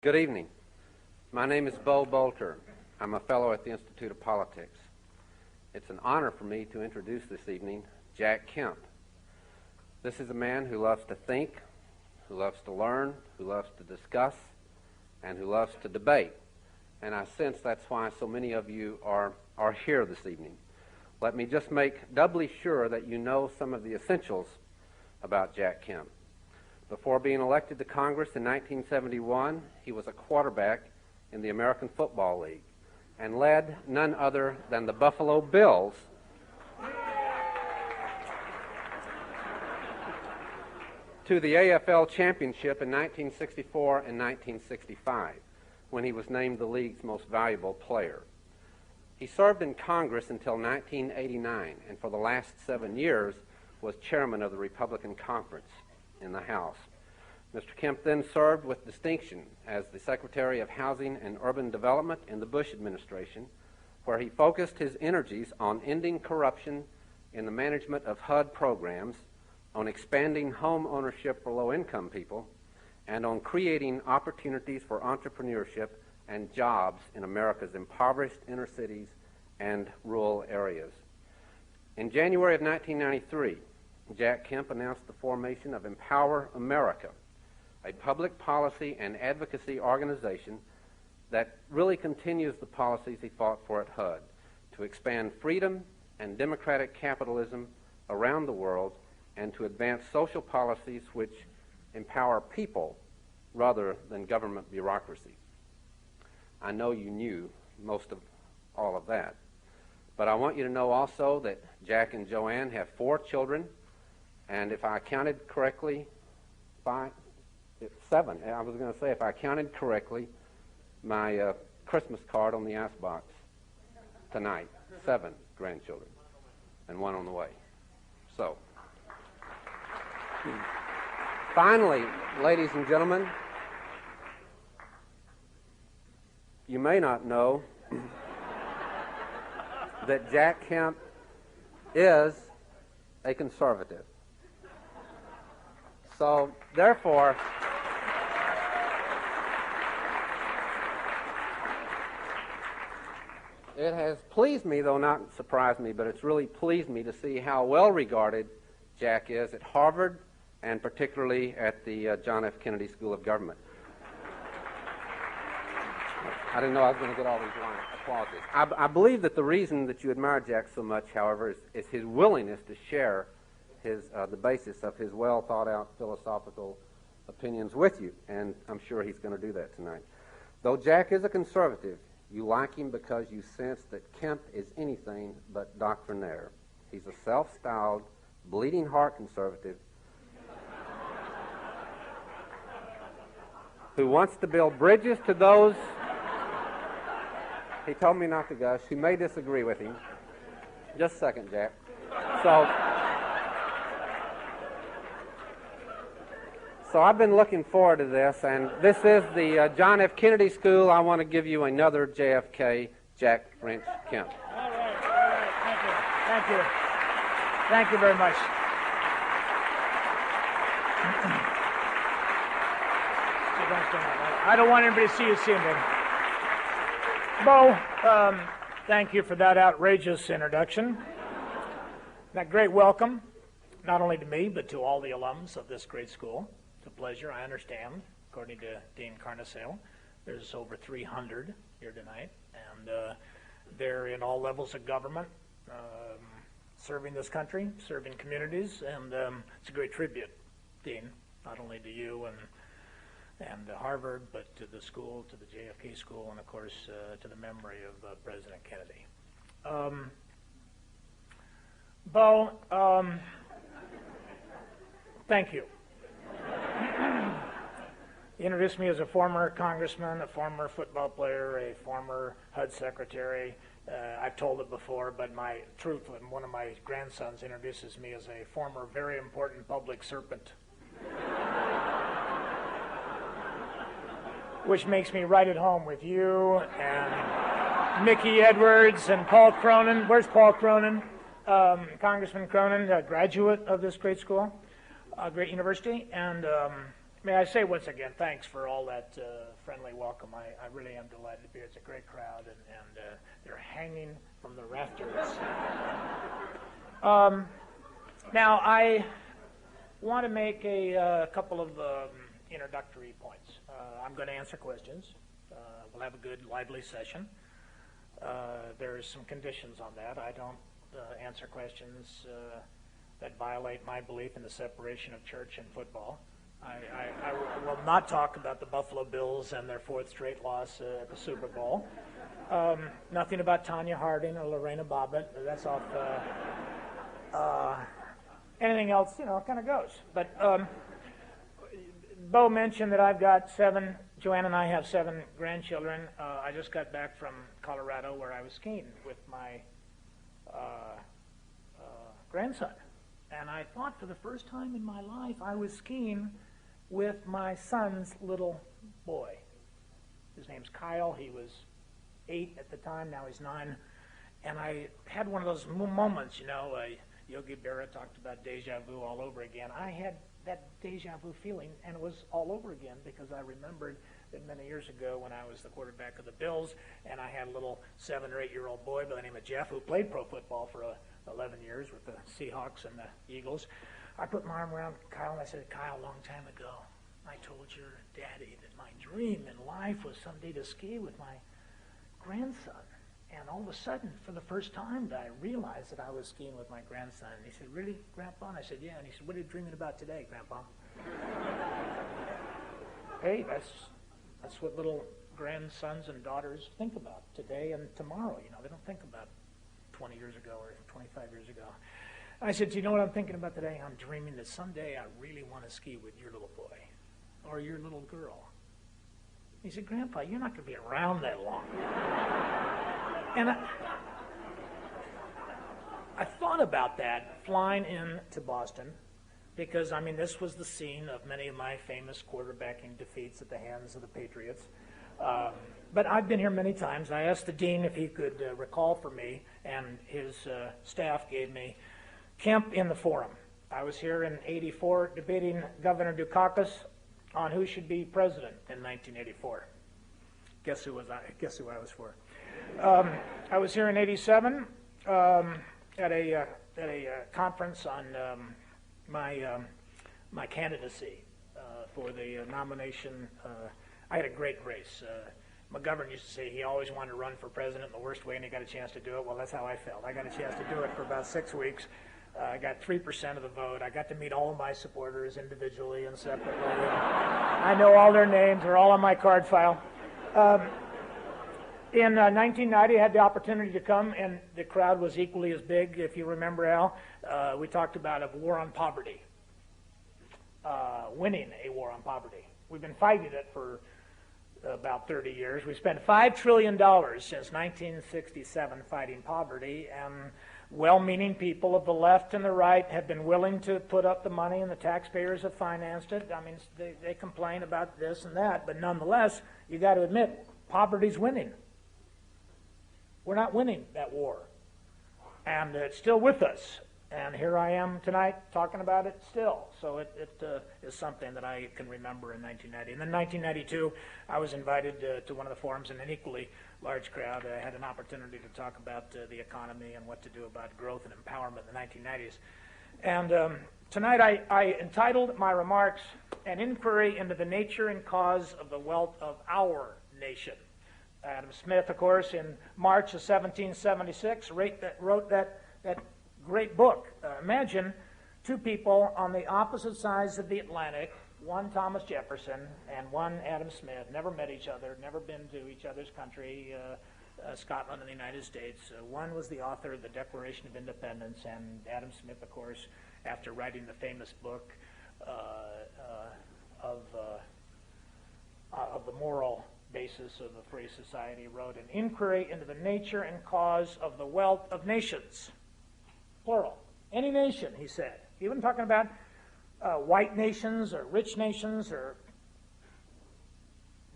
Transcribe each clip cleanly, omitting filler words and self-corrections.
Good evening. My name is Bo Bolter. I'm a fellow at the Institute of Politics. It's an honor for me to introduce this evening Jack Kemp. This is a man who loves to think, who loves to learn, who loves to discuss, and who loves to debate. And I sense that's why so many of you are here this evening. Let me just make doubly sure that you know some of the essentials about Jack Kemp. Before being elected to Congress in 1971, he was a quarterback in the American Football League and led none other than the Buffalo Bills to the AFL championship in 1964 and 1965, when he was named the league's most valuable player. He served in Congress until 1989, and for the last 7 years was chairman of the Republican Conference in the House. Mr. Kemp then served with distinction as the Secretary of Housing and Urban Development in the Bush administration, where he focused his energies on ending corruption in the management of HUD programs, on expanding home ownership for low-income people, and on creating opportunities for entrepreneurship and jobs in America's impoverished inner cities and rural areas. In January of 1993, Jack Kemp announced the formation of Empower America, a public policy and advocacy organization that really continues the policies he fought for at HUD, to expand freedom and democratic capitalism around the world and to advance social policies which empower people rather than government bureaucracy. I know you knew most of all of that, but I want you to know also that Jack and Joanne have 4 children, and if I counted correctly, 7. I was going to say, if I counted correctly, my Christmas card on the icebox tonight, 7 grandchildren, and 1 on the way. So, finally, ladies and gentlemen, you may not know that Jack Kemp is a conservative. So, therefore, it has pleased me, though not surprised me, but it's really pleased me to see how well regarded Jack is at Harvard and particularly at the John F. Kennedy School of Government. I didn't know I was going to get all these applauses. I believe that the reason that you admire Jack so much, however, is his willingness to share the basis of his well-thought-out philosophical opinions with you, and I'm sure he's going to do that tonight. Though Jack is a conservative, you like him because you sense that Kemp is anything but doctrinaire. He's a self-styled, bleeding heart conservative who wants to build bridges to those, he told me not to gush, who may disagree with him. Just a second, Jack. So I've been looking forward to this, and this is the John F. Kennedy School. I want to give you another JFK, Jack French Kemp. All right, thank you. Thank you very much. I don't want anybody to see you seeing me. Bo, thank you for that outrageous introduction. That great welcome, not only to me, but to all the alums of this great school. It's a pleasure, I understand, according to Dean Carnesale. There's over 300 here tonight, and they're in all levels of government, serving this country, serving communities, and it's a great tribute, Dean, not only to you and Harvard, but to the school, to the JFK school, and of course to the memory of President Kennedy. Bo, thank you. You introduced me as a former congressman, a former football player, a former HUD secretary. I've told it before, but one of my grandsons introduces me as a former very important public serpent. Which makes me right at home with you and Mickey Edwards and Paul Cronin. Where's Paul Cronin? Congressman Cronin, a graduate of this great school, great university, and May I say once again, thanks for all that friendly welcome. I really am delighted to be here. It's a great crowd, and they're hanging from the rafters. Now, I want to make a couple of introductory points. I'm going to answer questions. We'll have a good, lively session. There's some conditions on that. I don't answer questions that violate my belief in the separation of church and football. I will not talk about the Buffalo Bills and their fourth straight loss at the Super Bowl. Nothing about Tanya Harding or Lorena Bobbitt. That's off. Anything else, kind of goes. But Bo mentioned that I've got Joanne and I have 7 grandchildren. I just got back from Colorado where I was skiing with my grandson. And I thought for the first time in my life I was skiing with my son's little boy. His name's Kyle. He was 8 at the time. Now he's 9. And I had one of those moments, Yogi Berra talked about deja vu all over again. I had that deja vu feeling, and it was all over again because I remembered that many years ago when I was the quarterback of the Bills, and I had a little 7 or 8-year-old boy by the name of Jeff who played pro football for 11 years with the Seahawks and the Eagles. I put my arm around Kyle and I said, Kyle, a long time ago, I told your daddy that my dream in life was someday to ski with my grandson. And all of a sudden, for the first time, I realized that I was skiing with my grandson. And he said, really, Grandpa? And I said, yeah. And he said, what are you dreaming about today, Grandpa? Hey, that's what little grandsons and daughters think about today and tomorrow. They don't think about 20 years ago or 25 years ago. I said, do you know what I'm thinking about today? I'm dreaming that someday I really want to ski with your little boy or your little girl. He said, Grandpa, you're not going to be around that long. And I thought about that flying into Boston because, this was the scene of many of my famous quarterbacking defeats at the hands of the Patriots. But I've been here many times. I asked the dean if he could recall for me, and his staff gave me Kemp in the Forum. I was here in '84 debating Governor Dukakis on who should be president in 1984. Guess who I was for? I was here in '87 at a conference on my candidacy for the nomination. I had a great race. McGovern used to say he always wanted to run for president in the worst way, and he got a chance to do it. Well, that's how I felt. I got a chance to do it for about 6 weeks. I got 3% of the vote. I got to meet all of my supporters individually and separately. I know all their names. They're all on my card file. In 1990, I had the opportunity to come, and the crowd was equally as big, if you remember, Al. We talked about a war on poverty, winning a war on poverty. We've been fighting it for about 30 years. We spent $5 trillion since 1967 fighting poverty, and well-meaning people of the left and the right have been willing to put up the money, and the taxpayers have financed it. They complain about this and that, but nonetheless, you got to admit, poverty's winning. We're not winning that war, and it's still with us. And here I am tonight talking about it still. So it is something that I can remember in 1990. And then 1992, I was invited to one of the forums in an equally large crowd. I had an opportunity to talk about the economy and what to do about growth and empowerment in the 1990s. And tonight I entitled my remarks, An Inquiry into the Nature and Cause of the Wealth of Our Nation. Adam Smith, of course, in March of 1776, wrote that great book. Imagine two people on the opposite sides of the Atlantic, one Thomas Jefferson and one Adam Smith, never met each other, never been to each other's country, Scotland and the United States. One was the author of the Declaration of Independence, and Adam Smith, of course, after writing the famous book of the moral basis of the free society, wrote An Inquiry into the Nature and Cause of the Wealth of Nations. Plural. Any nation, he said. He wasn't talking about white nations or rich nations or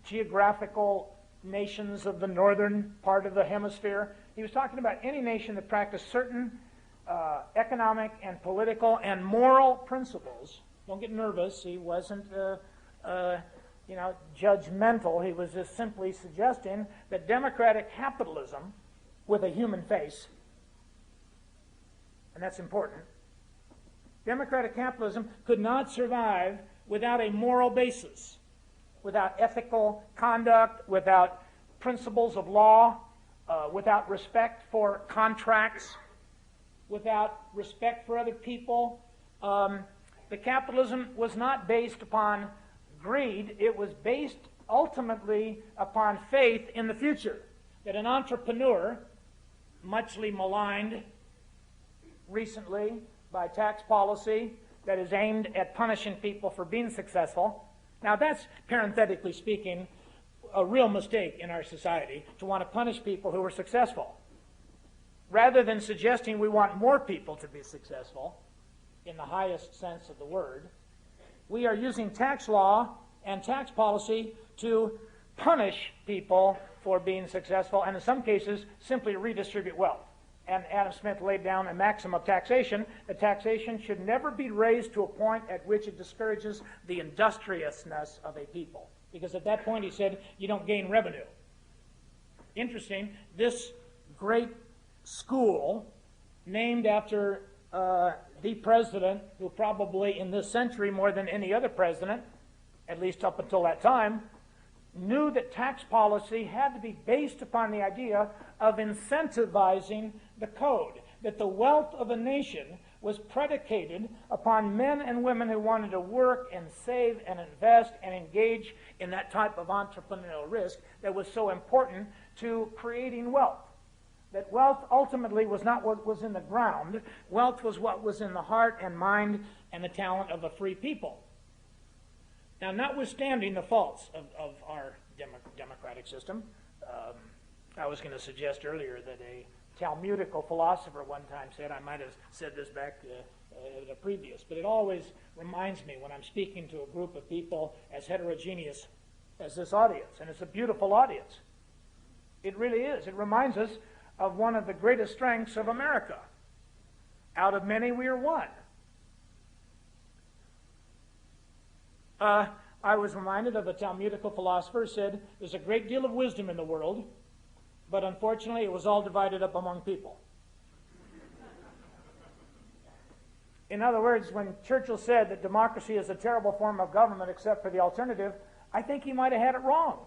geographical nations of the northern part of the hemisphere. He was talking about any nation that practiced certain economic and political and moral principles. Don't get nervous. He wasn't judgmental. He was just simply suggesting that democratic capitalism with a human face, and that's important, democratic capitalism could not survive without a moral basis, without ethical conduct, without principles of law, without respect for contracts, without respect for other people. The capitalism was not based upon greed. It was based ultimately upon faith in the future, that an entrepreneur, muchly maligned recently by tax policy that is aimed at punishing people for being successful. Now that's, parenthetically speaking, a real mistake in our society, to want to punish people who are successful. Rather than suggesting we want more people to be successful, in the highest sense of the word, we are using tax law and tax policy to punish people for being successful, and in some cases, simply redistribute wealth. And Adam Smith laid down a maxim of taxation. The taxation should never be raised to a point at which it discourages the industriousness of a people. Because at that point, he said, you don't gain revenue. Interesting, this great school, named after the president, who probably in this century, more than any other president, at least up until that time, knew that tax policy had to be based upon the idea of incentivizing the code, that the wealth of a nation was predicated upon men and women who wanted to work and save and invest and engage in that type of entrepreneurial risk that was so important to creating wealth. That wealth ultimately was not what was in the ground. Wealth was what was in the heart and mind and the talent of a free people. Now, notwithstanding the faults of our democratic system, I was going to suggest earlier that a Talmudical philosopher one time said, I might have said this back at a previous, but it always reminds me when I'm speaking to a group of people as heterogeneous as this audience, and it's a beautiful audience. It really is. It reminds us of one of the greatest strengths of America. Out of many, we are one. I was reminded of a Talmudical philosopher who said, there's a great deal of wisdom in the world, but unfortunately it was all divided up among people. In other words, when Churchill said that democracy is a terrible form of government except for the alternative, I think he might have had it wrong.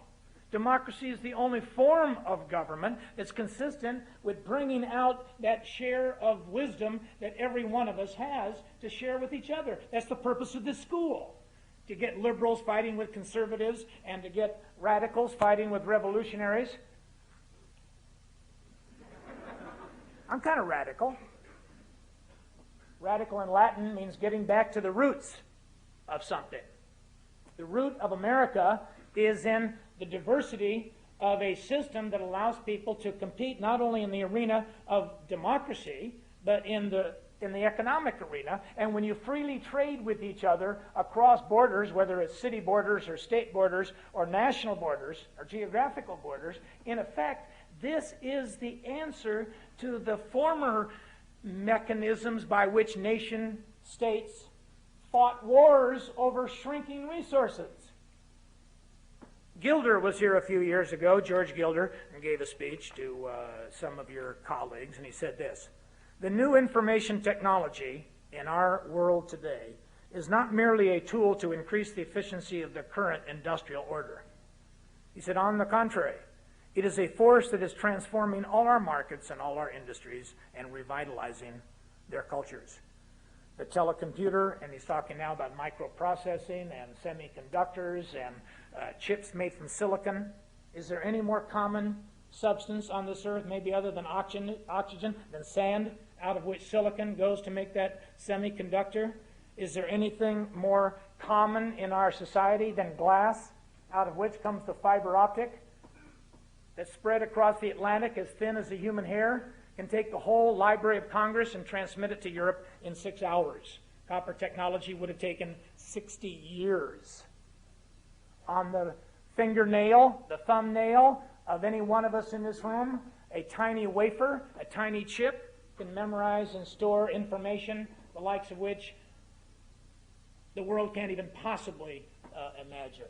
Democracy is the only form of government that's consistent with bringing out that share of wisdom that every one of us has to share with each other. That's the purpose of this school. To get liberals fighting with conservatives and to get radicals fighting with revolutionaries. I'm kind of radical. Radical in Latin means getting back to the roots of something. The root of America is in the diversity of a system that allows people to compete not only in the arena of democracy, but in the economic arena. And when you freely trade with each other across borders, whether it's city borders or state borders or national borders or geographical borders, in effect, this is the answer to the former mechanisms by which nation states fought wars over shrinking resources. Gilder was here a few years ago, George Gilder, and gave a speech to some of your colleagues, and he said this: the new information technology in our world today is not merely a tool to increase the efficiency of the current industrial order. He said, on the contrary, it is a force that is transforming all our markets and all our industries and revitalizing their cultures. The telecomputer, and he's talking now about microprocessing and semiconductors and chips made from silicon. Is there any more common substance on this earth, maybe other than oxygen, than sand, out of which silicon goes to make that semiconductor? Is there anything more common in our society than glass, out of which comes the fiber optic that spread across the Atlantic as thin as a human hair, can take the whole Library of Congress and transmit it to Europe in 6 hours? Copper technology would have taken 60 years. On the fingernail, the thumbnail of any one of us in this room, a tiny wafer, a tiny chip, can memorize and store information, the likes of which the world can't even possibly imagine.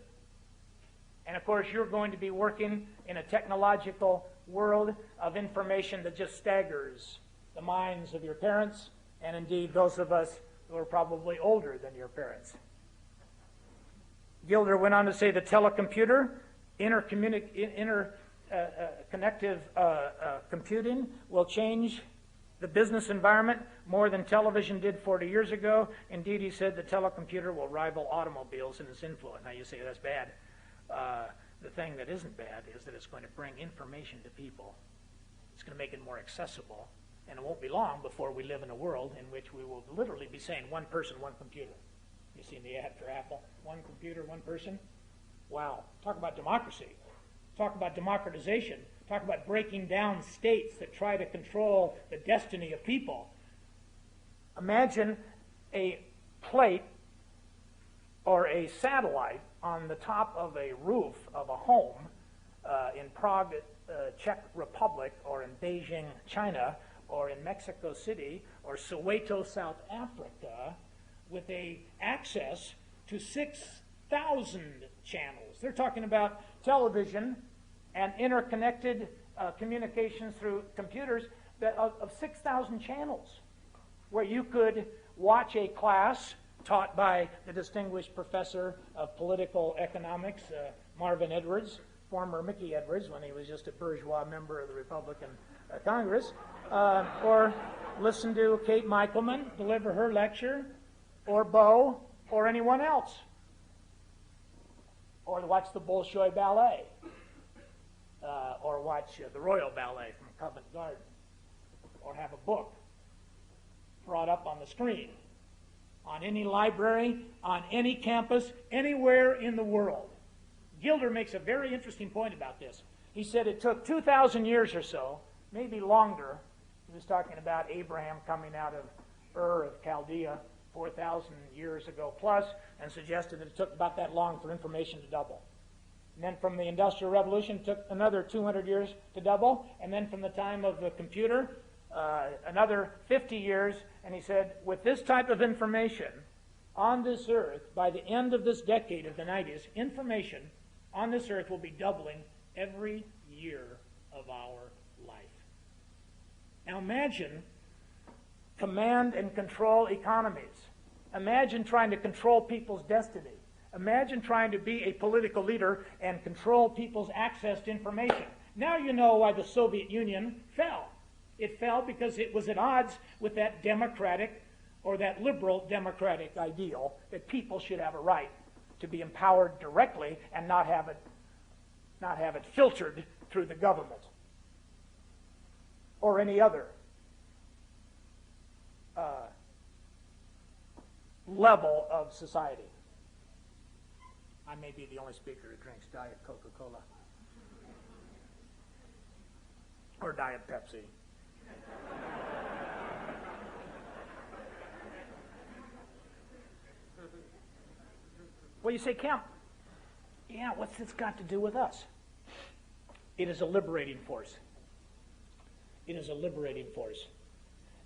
And of course, you're going to be working in a technological world of information that just staggers the minds of your parents, and indeed those of us who are probably older than your parents. Gilder went on to say the telecomputer, interconnective computing will change the business environment more than television did 40 years ago. Indeed, he said the telecomputer will rival automobiles in its influence. Now you say that's bad. The thing that isn't bad is that it's going to bring information to people. It's going to make it more accessible. And it won't be long before we live in a world in which we will literally be saying one person, one computer. You seen the ad for Apple? One computer, one person? Wow. Talk about democracy. Talk about democratization. Talk about breaking down states that try to control the destiny of people. Imagine a plate or a satellite on the top of a roof of a home in Prague, Czech Republic, or in Beijing, China, or in Mexico City, or Soweto, South Africa, with access to 6,000 channels. They're talking about television and interconnected communications through computers of 6,000 channels, where you could watch a class taught by the distinguished professor of political economics, Marvin Edwards, former Mickey Edwards when he was just a bourgeois member of the Republican Congress, or listen to Kate Michelman deliver her lecture, or Bo, or anyone else, or watch the Bolshoi Ballet, or watch the Royal Ballet from Covent Garden, or have a book brought up on the screen, on any library, on any campus, anywhere in the world. Gilder makes a very interesting point about this. He said it took 2,000 years or so, maybe longer. He was talking about Abraham coming out of Ur of Chaldea 4,000 years ago plus, and suggested that it took about that long for information to double. And then from the Industrial Revolution, it took another 200 years to double, and then from the time of the computer, another 50 years, and he said, with this type of information on this earth, by the end of this decade of the 90s, information on this earth will be doubling every year of our life. Now imagine command and control economies. Imagine trying to control people's destiny. Imagine trying to be a political leader and control people's access to information. Now you know why the Soviet Union fell. It fell because it was at odds with that democratic or that liberal democratic ideal that people should have a right to be empowered directly and not have it filtered through the government or any other level of society. I may be the only speaker who drinks Diet Coca-Cola or Diet Pepsi. Well, you say, Kemp, yeah, what's this got to do with us? It is a liberating force. It is a liberating force.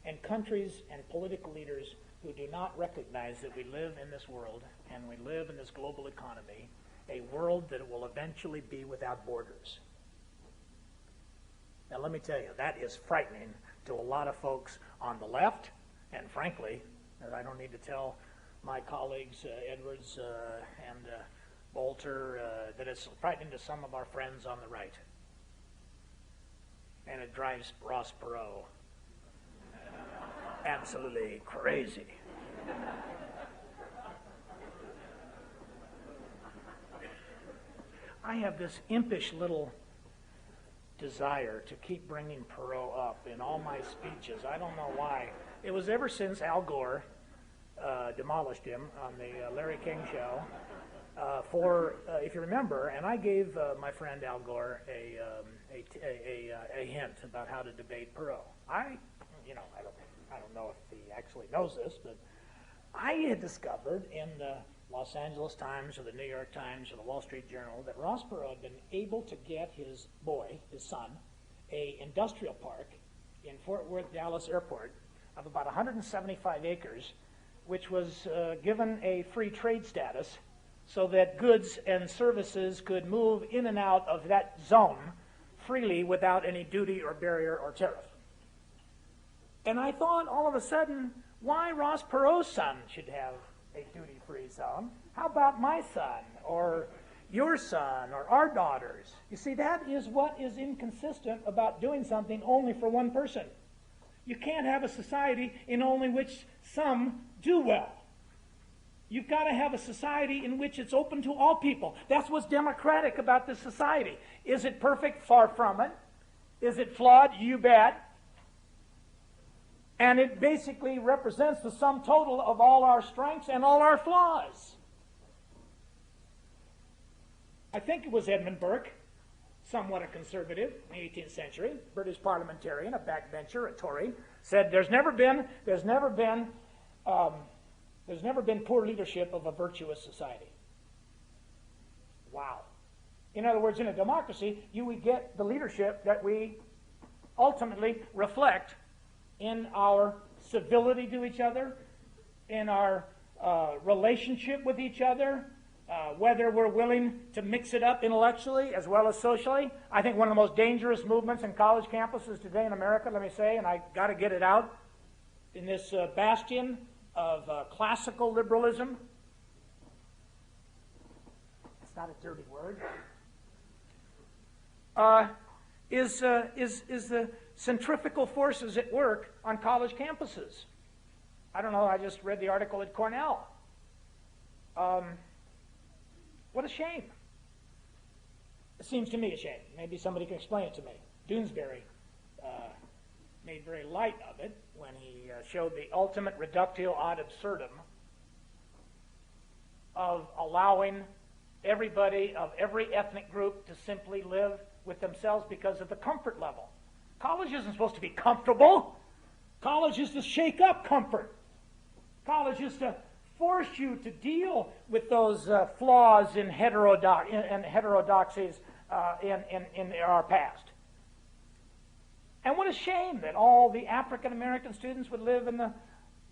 And countries and political leaders who do not recognize that we live in this world and we live in this global economy, a world that will eventually be without borders. Now, let me tell you, that is frightening to a lot of folks on the left, and frankly, I don't need to tell my colleagues, Edwards and Bolter, that it's frightening to some of our friends on the right. And it drives Ross Perot absolutely crazy. I have this impish little desire to keep bringing Perot up in all my speeches. I don't know why. It was ever since Al Gore demolished him on the Larry King show. If you remember, and I gave my friend Al Gore a hint about how to debate Perot. I don't know if he actually knows this, but I had discovered in the Los Angeles Times or the New York Times or the Wall Street Journal that Ross Perot had been able to get his son, a industrial park in Fort Worth, Dallas Airport of about 175 acres, which was given a free trade status so that goods and services could move in and out of that zone freely without any duty or barrier or tariff. And I thought all of a sudden, why Ross Perot's son should have a duty-free zone? How about my son or your son or our daughters? You see, that is what is inconsistent about doing something only for one person. You can't have a society in only which some do well. You've got to have a society in which it's open to all people. That's what's democratic about this society. Is it perfect? Far from it. Is it flawed? You bet. And it basically represents the sum total of all our strengths and all our flaws. I think it was Edmund Burke, somewhat a conservative in the 18th century, British parliamentarian, a backbencher, a Tory, said there's never been poor leadership of a virtuous society. Wow. In other words, in a democracy, you would get the leadership that we ultimately reflect in our civility to each other, in our relationship with each other, whether we're willing to mix it up intellectually as well as socially. I think one of the most dangerous movements in college campuses today in America, let me say, and I got to get it out, in this bastion of classical liberalism. It's not a dirty word. Is the centrifugal forces at work on college campuses. I don't know, I just read the article at Cornell. What a shame. It seems to me a shame. Maybe somebody can explain it to me. Doonesbury made very light of it when he showed the ultimate reductio ad absurdum of allowing everybody of every ethnic group to simply live with themselves because of the comfort level. College isn't supposed to be comfortable. College is to shake up comfort. College is to force you to deal with those flaws in heterodoxies in our past. And what a shame that all the African American students would live in the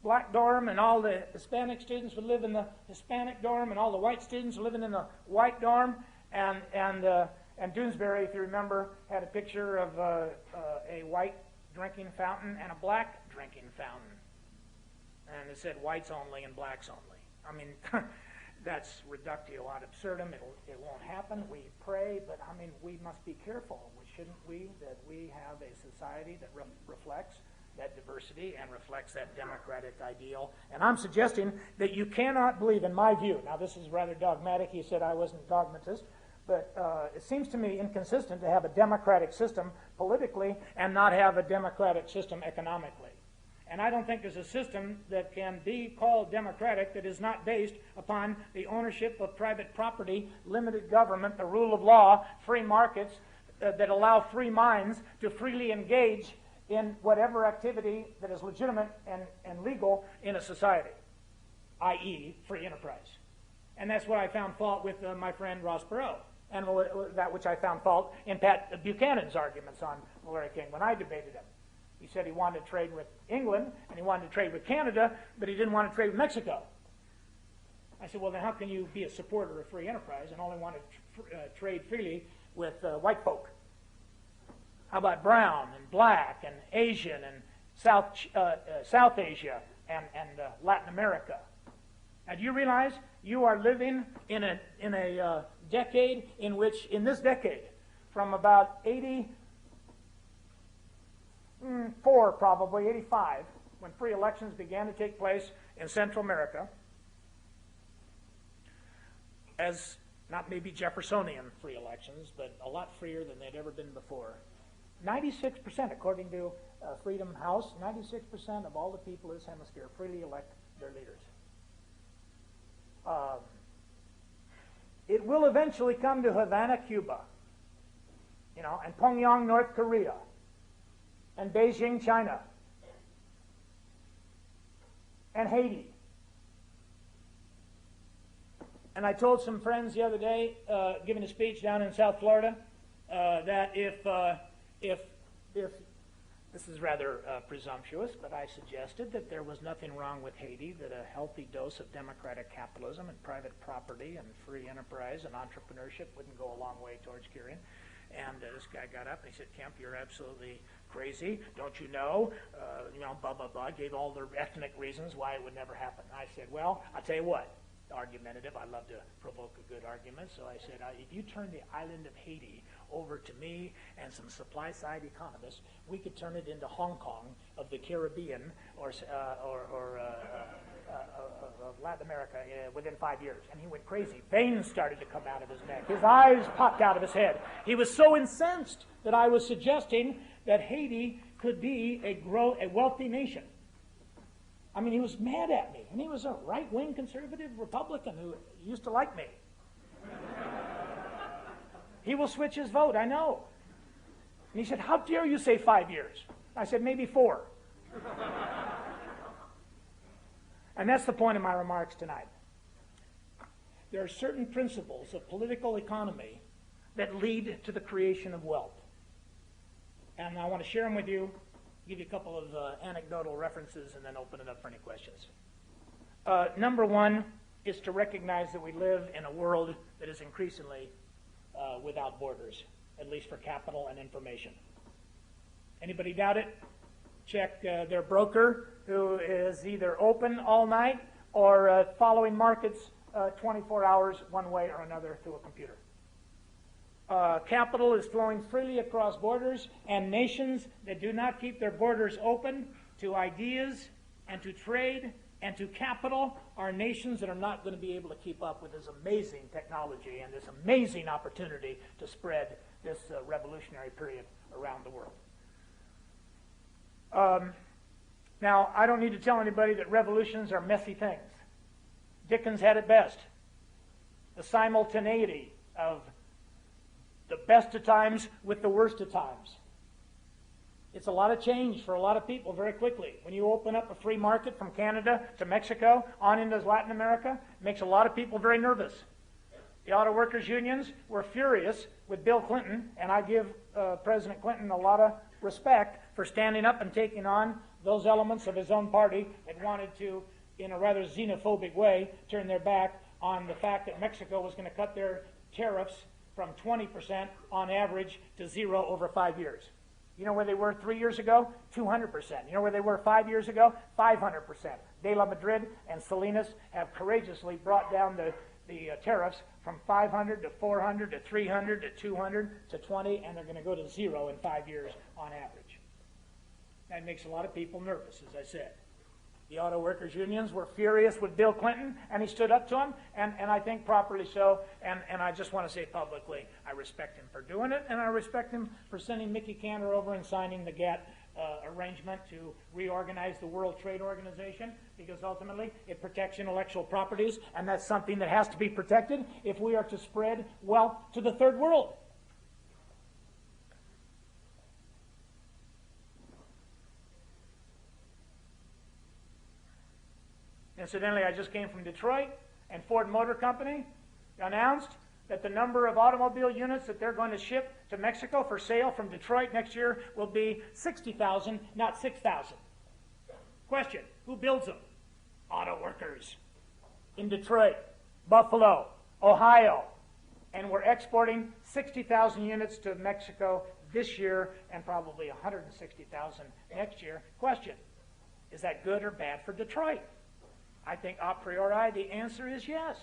black dorm and all the Hispanic students would live in the Hispanic dorm and all the white students living in the white dorm. And Doonesbury, if you remember, had a picture of a white drinking fountain and a black drinking fountain. And it said whites only and blacks only. I mean, that's reductio ad absurdum. It won't happen. We pray, but I mean, we must be careful. Shouldn't we, that we have a society that reflects that diversity and reflects that democratic ideal? And I'm suggesting that you cannot believe, in my view, now this is rather dogmatic, he said I wasn't a dogmatist, but it seems to me inconsistent to have a democratic system politically and not have a democratic system economically. And I don't think there's a system that can be called democratic that is not based upon the ownership of private property, limited government, the rule of law, free markets, that allow free minds to freely engage in whatever activity that is legitimate and legal in a society, i.e. free enterprise. And that's what I found fault with my friend Ross Perot, and that which I found fault in Pat Buchanan's arguments on Larry King when I debated him. He said he wanted to trade with England, and he wanted to trade with Canada, but he didn't want to trade with Mexico. I said, well, then how can you be a supporter of free enterprise and only want to trade freely with white folk? How about brown and black and Asian and South Asia and Latin America? Now, do you realize you are living in a decade in which, in this decade, from about 84 probably, 85, when free elections began to take place in Central America, as not maybe Jeffersonian free elections, but a lot freer than they'd ever been before. 96%, according to Freedom House, 96% of all the people in this hemisphere freely elect their leaders. It will eventually come to Havana, Cuba, and Pyongyang, North Korea, and Beijing, China, and Haiti. And I told some friends the other day, giving a speech down in South Florida, that if This is rather presumptuous, but I suggested that there was nothing wrong with Haiti, that a healthy dose of democratic capitalism and private property and free enterprise and entrepreneurship wouldn't go a long way towards curing. And this guy got up and he said, Kemp, you're absolutely crazy. Don't you know? Blah, blah, blah. Gave all the ethnic reasons why it would never happen. I said, well, I'll tell you what. Argumentative. I love to provoke a good argument. So I said, if you turn the island of Haiti over to me and some supply-side economists, we could turn it into Hong Kong of the Caribbean or Latin America within 5 years. And he went crazy. Veins started to come out of his neck. His eyes popped out of his head. He was so incensed that I was suggesting that Haiti could be a wealthy nation. I mean, he was mad at me, and he was a right-wing conservative Republican who used to like me. He will switch his vote, I know. And he said, how dare you say 5 years? I said, maybe 4. And that's the point of my remarks tonight. There are certain principles of political economy that lead to the creation of wealth. And I want to share them with you, give you a couple of anecdotal references, and then open it up for any questions. Number one is to recognize that we live in a world that is increasingly without borders, at least for capital and information. Anybody doubt it? Check their broker, who is either open all night or following markets 24 hours one way or another through a computer. Capital is flowing freely across borders, and nations that do not keep their borders open to ideas and to trade and to capital are nations that are not going to be able to keep up with this amazing technology and this amazing opportunity to spread this revolutionary period around the world. Now, I don't need to tell anybody that revolutions are messy things. Dickens had it best. The simultaneity of the best of times with the worst of times. It's a lot of change for a lot of people very quickly. When you open up a free market from Canada to Mexico on into Latin America, it makes a lot of people very nervous. The auto workers' unions were furious with Bill Clinton, and I give President Clinton a lot of respect for standing up and taking on those elements of his own party that wanted to, in a rather xenophobic way, turn their back on the fact that Mexico was going to cut their tariffs from 20% on average to 0 over 5 years. You know where they were 3 years ago? 200%. You know where they were 5 years ago? 500%. De La Madrid and Salinas have courageously brought down the tariffs from 500 to 400 to 300 to 200 to 20, and they're going to go to 0 in 5 years on average. That makes a lot of people nervous, as I said. The auto workers' unions were furious with Bill Clinton, and he stood up to him, and I think properly so. And I just want to say publicly, I respect him for doing it, and I respect him for sending Mickey Cantor over and signing the GATT arrangement to reorganize the World Trade Organization, because ultimately it protects intellectual properties, and that's something that has to be protected if we are to spread wealth to the third world. Incidentally, I just came from Detroit, and Ford Motor Company announced that the number of automobile units that they're going to ship to Mexico for sale from Detroit next year will be 60,000, not 6,000. Question, who builds them? Auto workers in Detroit, Buffalo, Ohio, and we're exporting 60,000 units to Mexico this year and probably 160,000 next year. Question, is that good or bad for Detroit? I think a priori the answer is yes.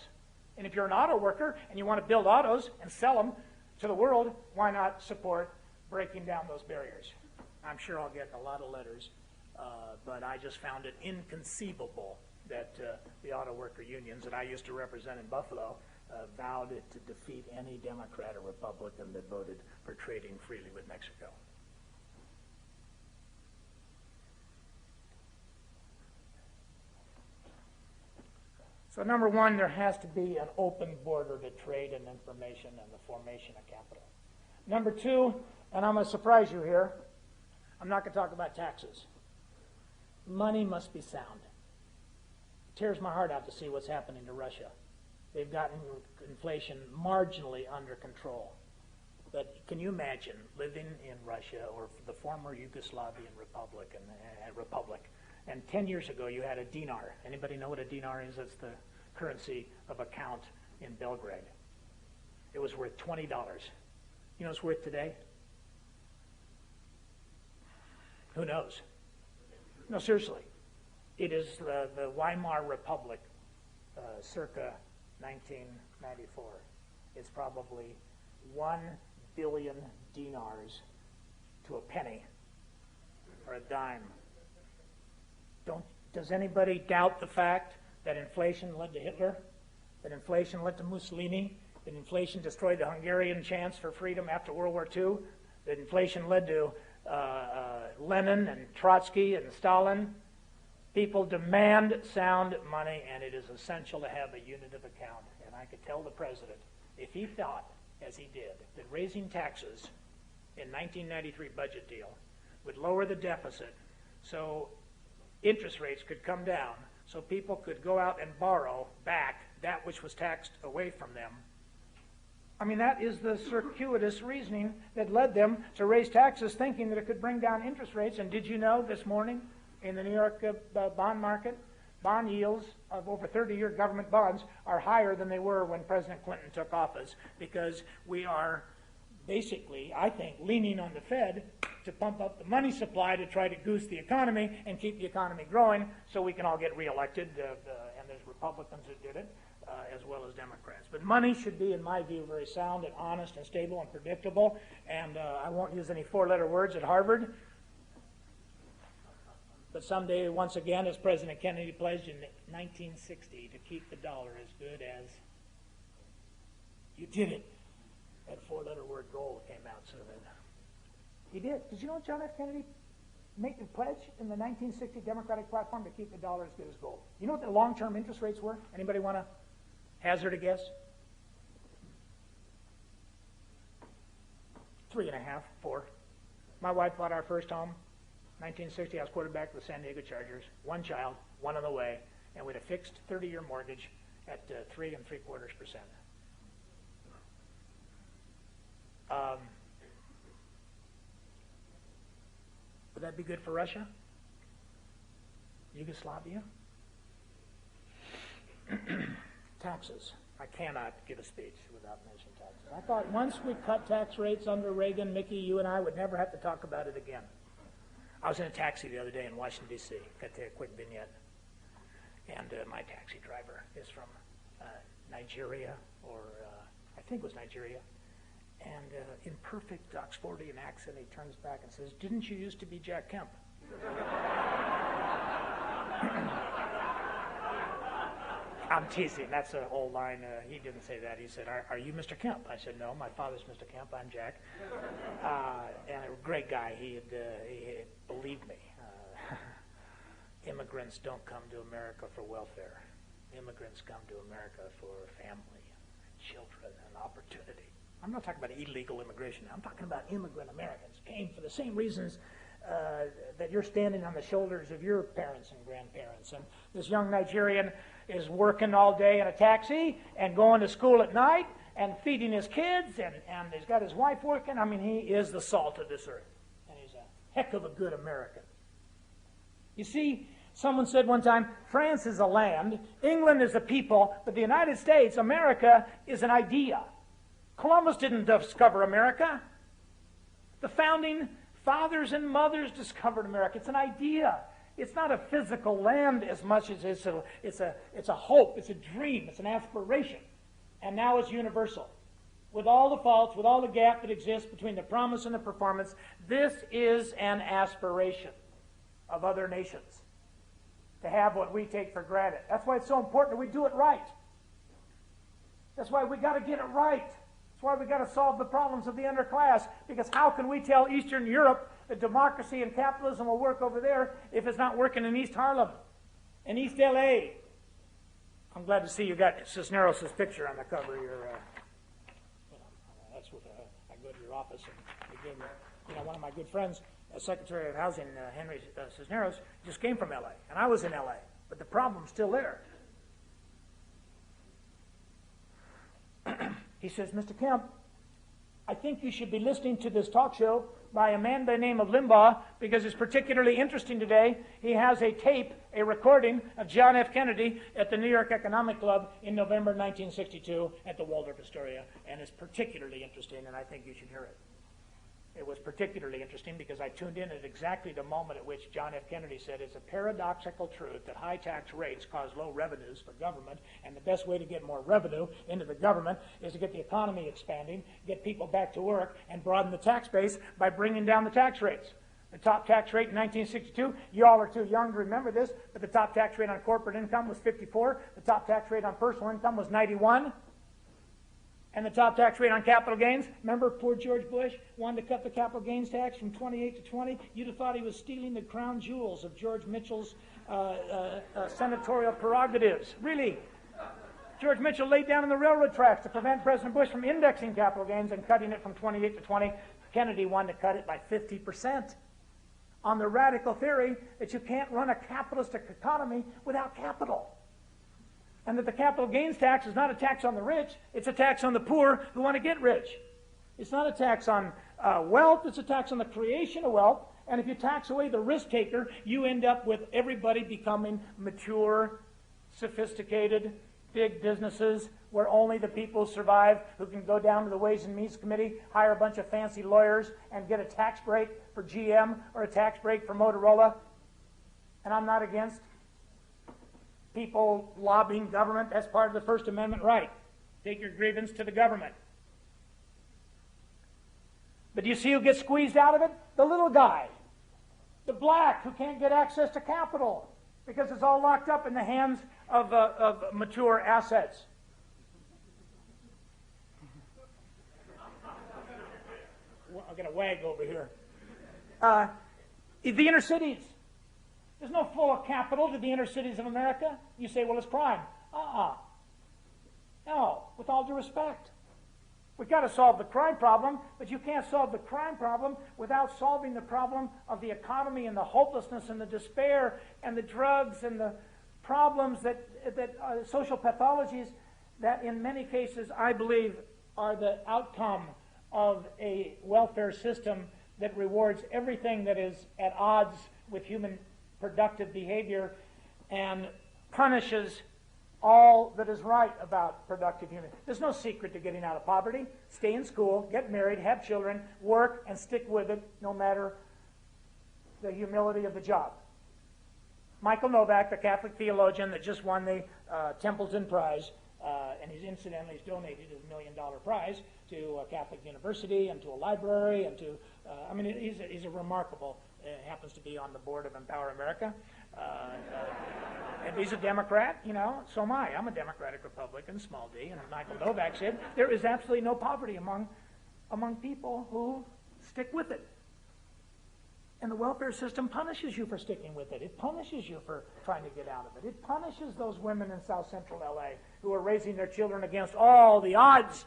And if you're an auto worker and you want to build autos and sell them to the world, why not support breaking down those barriers? I'm sure I'll get a lot of letters, but I just found it inconceivable that the auto worker unions that I used to represent in Buffalo vowed to defeat any Democrat or Republican that voted for trading freely with Mexico. So number one, there has to be an open border to trade and information and the formation of capital. Number two, and I'm going to surprise you here, I'm not going to talk about taxes. Money must be sound. It tears my heart out to see what's happening to Russia. They've gotten inflation marginally under control. But can you imagine living in Russia or the former Yugoslavian Republic and 10 years ago you had a dinar. Anybody know what a dinar is? That's the currency of account in Belgrade. It was worth $20. You know what it's worth today? Who knows? No, seriously. It is the Weimar Republic, circa 1994. It's probably 1 billion dinars to a penny or a dime. Does anybody doubt the fact that inflation led to Hitler? That inflation led to Mussolini? That inflation destroyed the Hungarian chance for freedom after World War II? That inflation led to Lenin and Trotsky and Stalin? People demand sound money, and it is essential to have a unit of account. And I could tell the president, if he thought, as he did, that raising taxes in 1993 budget deal would lower the deficit so interest rates could come down, so people could go out and borrow back that which was taxed away from them. I mean, that is the circuitous reasoning that led them to raise taxes, thinking that it could bring down interest rates. And did you know this morning in the New York bond market, bond yields of over 30-year government bonds are higher than they were when President Clinton took office, because we are basically, I think, leaning on the Fed to pump up the money supply to try to goose the economy and keep the economy growing so we can all get reelected, and there's Republicans that did it, as well as Democrats. But money should be, in my view, very sound and honest and stable and predictable, and I won't use any four-letter words at Harvard. But someday, once again, as President Kennedy pledged in 1960, to keep the dollar as good as you did it. That four-letter word goal came out so that he did. Did you know John F. Kennedy made the pledge in the 1960 Democratic platform to keep the dollar as good as gold? You know what the long-term interest rates were? Anybody want to hazard a guess? 3.5, 4. My wife bought our first home. 1960, I was quarterback of the San Diego Chargers. One child, one on the way, and we had a fixed 30-year mortgage at 3 3/4%. Would that be good for Russia? Yugoslavia? Taxes. I cannot give a speech without mentioning taxes. I thought once we cut tax rates under Reagan, Mickey, you and I would never have to talk about it again. I was in a taxi the other day in Washington, D.C. Got to take a quick vignette. And my taxi driver is from Nigeria, or I think it was Nigeria. And in perfect Oxfordian accent, he turns back and says, "Didn't you used to be Jack Kemp?" I'm teasing. That's an old line. He didn't say that. He said, are you Mr. Kemp? I said, no, my father's Mr. Kemp. I'm Jack. And a great guy. He believed me. Immigrants don't come to America for welfare. Immigrants come to America for family, children, and opportunity. I'm not talking about illegal immigration. I'm talking about immigrant Americans came for the same reasons that you're standing on the shoulders of your parents and grandparents. And this young Nigerian is working all day in a taxi and going to school at night and feeding his kids, and he's got his wife working. I mean, he is the salt of this earth. And he's a heck of a good American. You see, someone said one time, France is a land, England is a people, but the United States, America, is an idea. Columbus didn't discover America. The founding fathers and mothers discovered America. It's an idea. It's not a physical land as much as it's a hope, it's a dream, it's an aspiration. And now it's universal. With all the faults, with all the gap that exists between the promise and the performance, this is an aspiration of other nations to have what we take for granted. That's why it's so important that we do it right. That's why we got to get it right. That's why we got to solve the problems of the underclass, because how can we tell Eastern Europe that democracy and capitalism will work over there if it's not working in East Harlem, in East L.A.? I'm glad to see you got Cisneros' picture on the cover of your, that's what, I go to your office and they give me, one of my good friends, Secretary of Housing, Henry Cisneros, just came from L.A., and I was in L.A., but the problem's still there. He says, Mr. Kemp, I think you should be listening to this talk show by a man by the name of Limbaugh, because it's particularly interesting today. He has a tape, a recording of John F. Kennedy at the New York Economic Club in November 1962 at the Waldorf Astoria, and it's particularly interesting, and I think you should hear it. It was particularly interesting because I tuned in at exactly the moment at which John F. Kennedy said it's a paradoxical truth that high tax rates cause low revenues for government, and the best way to get more revenue into the government is to get the economy expanding, get people back to work, and broaden the tax base by bringing down the tax rates. The top tax rate in 1962, you all are too young to remember this, but the top tax rate on corporate income was 54, the top tax rate on personal income was 91. And the top tax rate on capital gains, remember poor George Bush wanted to cut the capital gains tax from 28 to 20? You'd have thought he was stealing the crown jewels of George Mitchell's senatorial prerogatives. Really. George Mitchell laid down in the railroad tracks to prevent President Bush from indexing capital gains and cutting it from 28 to 20. Kennedy wanted to cut it by 50% on the radical theory that you can't run a capitalistic economy without capital. And that the capital gains tax is not a tax on the rich, it's a tax on the poor who want to get rich. It's not a tax on wealth, it's a tax on the creation of wealth. And if you tax away the risk taker, you end up with everybody becoming mature, sophisticated, big businesses where only the people survive who can go down to the Ways and Means Committee, hire a bunch of fancy lawyers, and get a tax break for GM or a tax break for Motorola. And I'm not against people lobbying government. That's part of the First Amendment right. Take your grievance to the government. But do you see who gets squeezed out of it? The little guy. The black who can't get access to capital because it's all locked up in the hands of mature assets. Well, I'll get a wag over here. The inner cities. There's no flow of capital to the inner cities of America. You say, well, it's crime. No, with all due respect. We've got to solve the crime problem, but you can't solve the crime problem without solving the problem of the economy and the hopelessness and the despair and the drugs and the problems that social pathologies that in many cases I believe are the outcome of a welfare system that rewards everything that is at odds with human productive behavior and punishes all that is right about productive human. There's no secret to getting out of poverty. Stay in school, get married, have children, work, and stick with it no matter the humility of the job. Michael Novak, the Catholic theologian that just won the Templeton Prize, and he's incidentally donated his $1 million prize to a Catholic university and to a library and to, he's a remarkable, happens to be on the board of Empower America. And he's a Democrat, so am I. I'm a Democratic Republican, small d, and Michael Novak said, there is absolutely no poverty among people who stick with it. And the welfare system punishes you for sticking with it. It punishes you for trying to get out of it. It punishes those women in South Central LA who are raising their children against all the odds.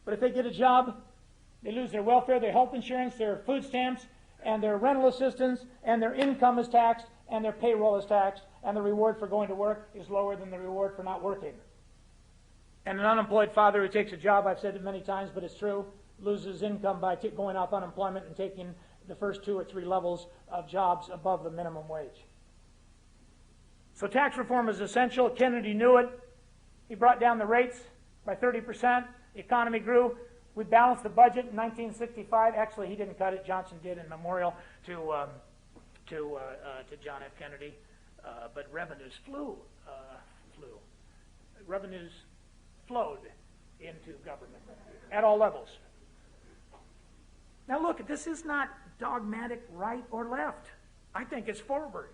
But if they get a job, they lose their welfare, their health insurance, their food stamps, and their rental assistance, and their income is taxed, and their payroll is taxed, and the reward for going to work is lower than the reward for not working. And an unemployed father who takes a job, I've said it many times, but it's true, loses income by going off unemployment and taking the first 2 or 3 levels of jobs above the minimum wage. So tax reform is essential. Kennedy knew it. He brought down the rates by 30%. The economy grew. We balanced the budget in 1965. Actually, he didn't cut it. Johnson did in memorial to John F. Kennedy. But revenues flew. Revenues flowed into government at all levels. Now look, this is not dogmatic right or left. I think it's forward.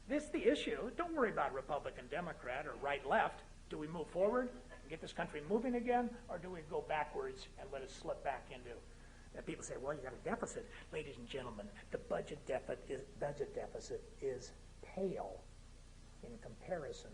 This is the issue. Don't worry about Republican, Democrat, or right-left. Do we move forward and get this country moving again, or do we go backwards and let it slip back into? And people say, well, you got a deficit. Ladies and gentlemen, the budget deficit is pale in comparison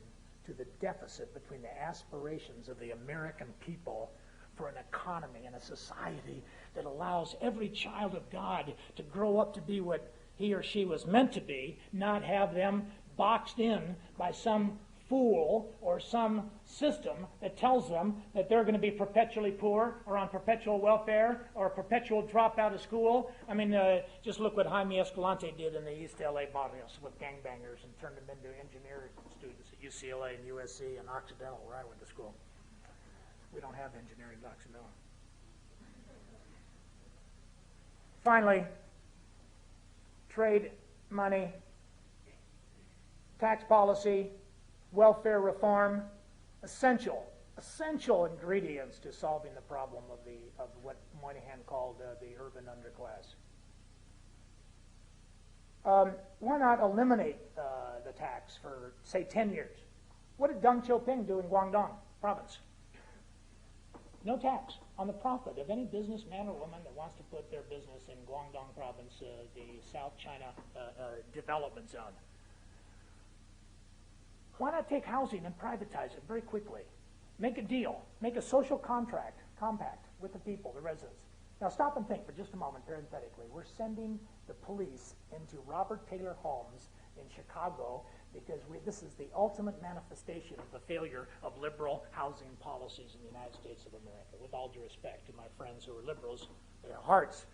to the deficit between the aspirations of the American people for an economy and a society that allows every child of God to grow up to be what he or she was meant to be, not have them boxed in by some fool or some system that tells them that they're going to be perpetually poor or on perpetual welfare or a perpetual drop out of school. I mean, just look what Jaime Escalante did in the East LA barrios with gangbangers and turned them into engineering students at UCLA and USC and Occidental, where I went to school. We don't have engineering at Occidental. Finally, trade, money, tax policy, welfare reform, essential ingredients to solving the problem of what Moynihan called the urban underclass. Why not eliminate the tax for, say, 10 years? What did Deng Xiaoping do in Guangdong province? No tax on the profit of any businessman or woman that wants to put their business in Guangdong province, the South China development zone. Why not take housing and privatize it very quickly? Make a deal, make a social compact with the people, the residents. Now stop and think for just a moment, parenthetically. We're sending the police into Robert Taylor homes in Chicago because this is the ultimate manifestation of the failure of liberal housing policies in the United States of America. With all due respect to my friends who are liberals, their hearts